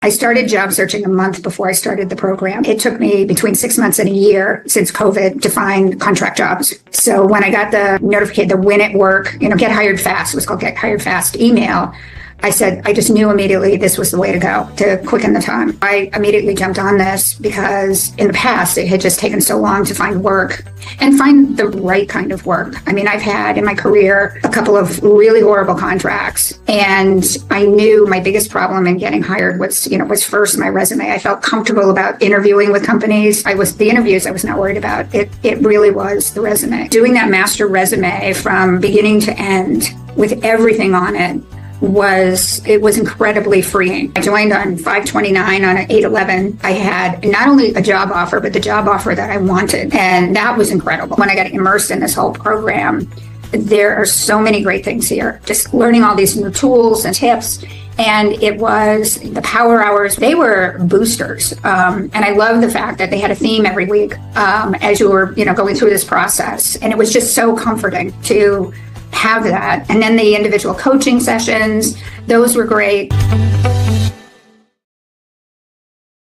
I started job searching a month before I started the program. It took me between 6 months and a year since COVID to find contract jobs. So when I got the notification, the Win at Work, get hired fast, it was called Get Hired Fast email, I said, I just knew immediately this was the way to go to quicken the time. I immediately jumped on this because in the past, it had just taken so long to find work and find the right kind of work. I mean, I've had in my career a couple of really horrible contracts, and I knew my biggest problem in getting hired was first my resume. I felt comfortable about interviewing with companies. The interviews I was not worried about. It really was the resume. Doing that master resume from beginning to end with everything on it was incredibly freeing. I joined on 5/29 on an 8/11. I had not only a job offer, but the job offer that I wanted. And that was incredible. When I got immersed in this whole program, there are so many great things here. Just learning all these new tools and tips. And it was the power hours. They were boosters. And I love the fact that they had a theme every week as you were, going through this process. And it was just so comforting to have that. And then the individual coaching sessions, those were great.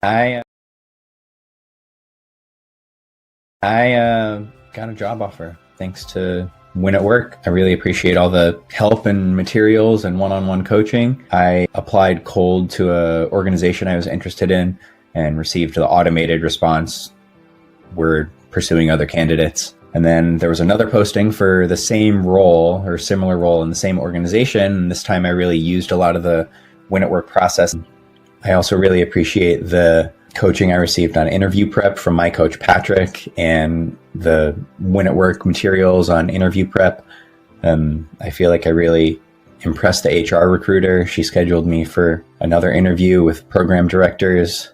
I got a job offer thanks to Win at Work. I really appreciate all the help and materials and one-on-one coaching. I applied cold to an organization I was interested in and received the automated response, "We're pursuing other candidates." And then there was another posting for the same role or similar role in the same organization. And this time I really used a lot of the Win at Work process. I also really appreciate the coaching I received on interview prep from my coach, Patrick, and the Win at Work materials on interview prep. I feel like I really impressed the HR recruiter. She scheduled me for another interview with program directors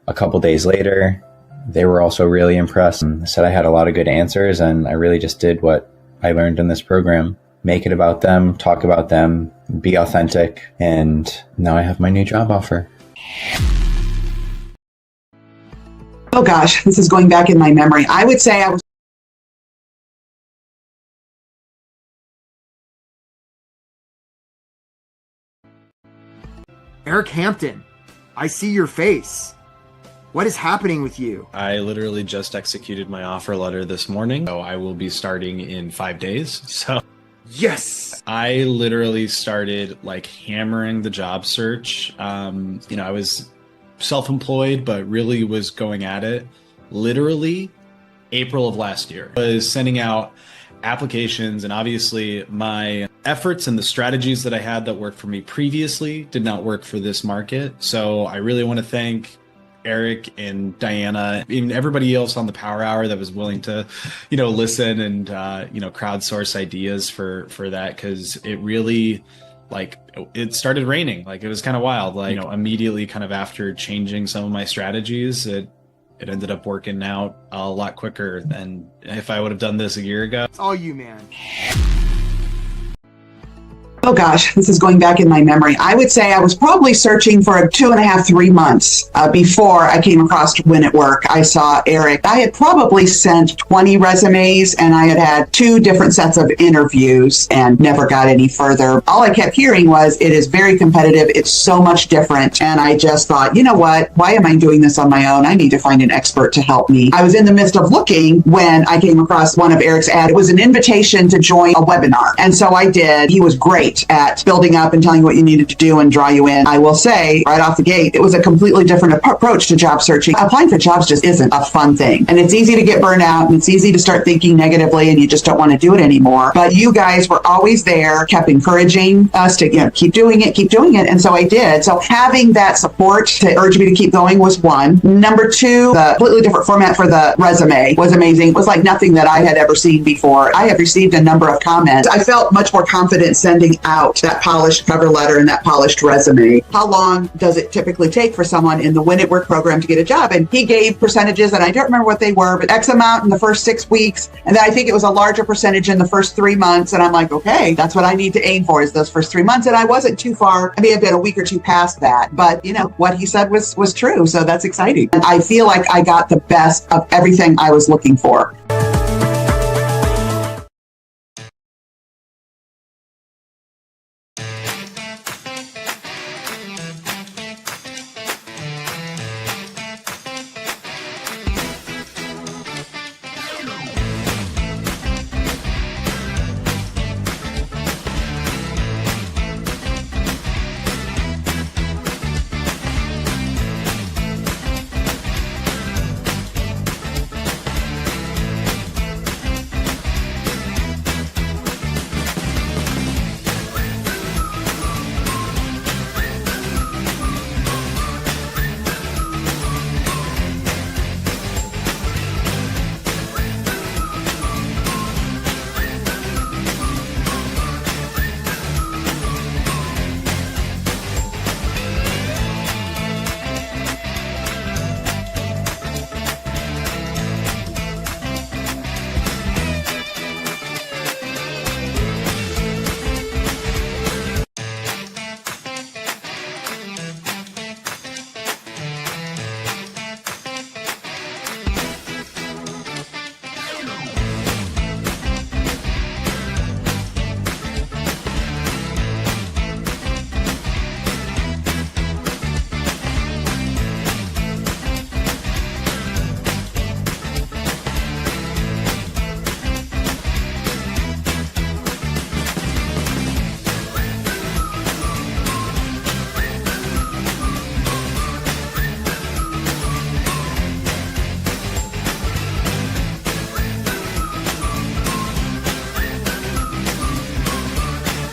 a couple days later. They were also really impressed and said I had a lot of good answers, and I really just did what I learned in this program. Make it about them, talk about them, be authentic, and now I have my new job offer. Oh gosh, this is going back in my memory. I would say I was Eric Hampton, I see your face. What is happening with you? I literally just executed my offer letter this morning, so I will be starting in 5 days. So yes, I literally started hammering the job search. I was self-employed, but really was going at it literally April of last year. I was sending out applications, and obviously my efforts and the strategies that I had that worked for me previously did not work for this market. So I really want to thank Eric and Diana, even everybody else on the Power Hour that was willing to, listen and, crowdsource ideas for that. Cause it really it started raining. It was kind of wild, immediately kind of after changing some of my strategies, it ended up working out a lot quicker than if I would have done this a year ago. It's all you, man. Oh gosh, this is going back in my memory. I would say I was probably searching for 2.5, 3 months before I came across Win at Work. I saw Eric. I had probably sent 20 resumes, and I had had 2 different sets of interviews and never got any further. All I kept hearing was, it is very competitive. It's so much different. And I just thought, you know what? Why am I doing this on my own? I need to find an expert to help me. I was in the midst of looking when I came across one of Eric's ads. It was an invitation to join a webinar. And so I did. He was great at building up and telling you what you needed to do and draw you in. I will say right off the gate, it was a completely different approach to job searching. Applying for jobs just isn't a fun thing. And it's easy to get burned out, and it's easy to start thinking negatively, and you just don't want to do it anymore. But you guys were always there, kept encouraging us to keep doing it. And so I did. So having that support to urge me to keep going was one. Number 2, the completely different format for the resume was amazing. It was like nothing that I had ever seen before. I have received a number of comments. I felt much more confident sending out that polished cover letter and that polished resume. How long does it typically take for someone in the Win at Work program to get a job? And he gave percentages, and I don't remember what they were, but X amount in the first 6 weeks. And then I think it was a larger percentage in the first 3 months. And I'm like, okay, that's what I need to aim for, is those first 3 months. And I wasn't too far. I may have been a week or two past that, but what he said was true. So that's exciting. And I feel like I got the best of everything I was looking for.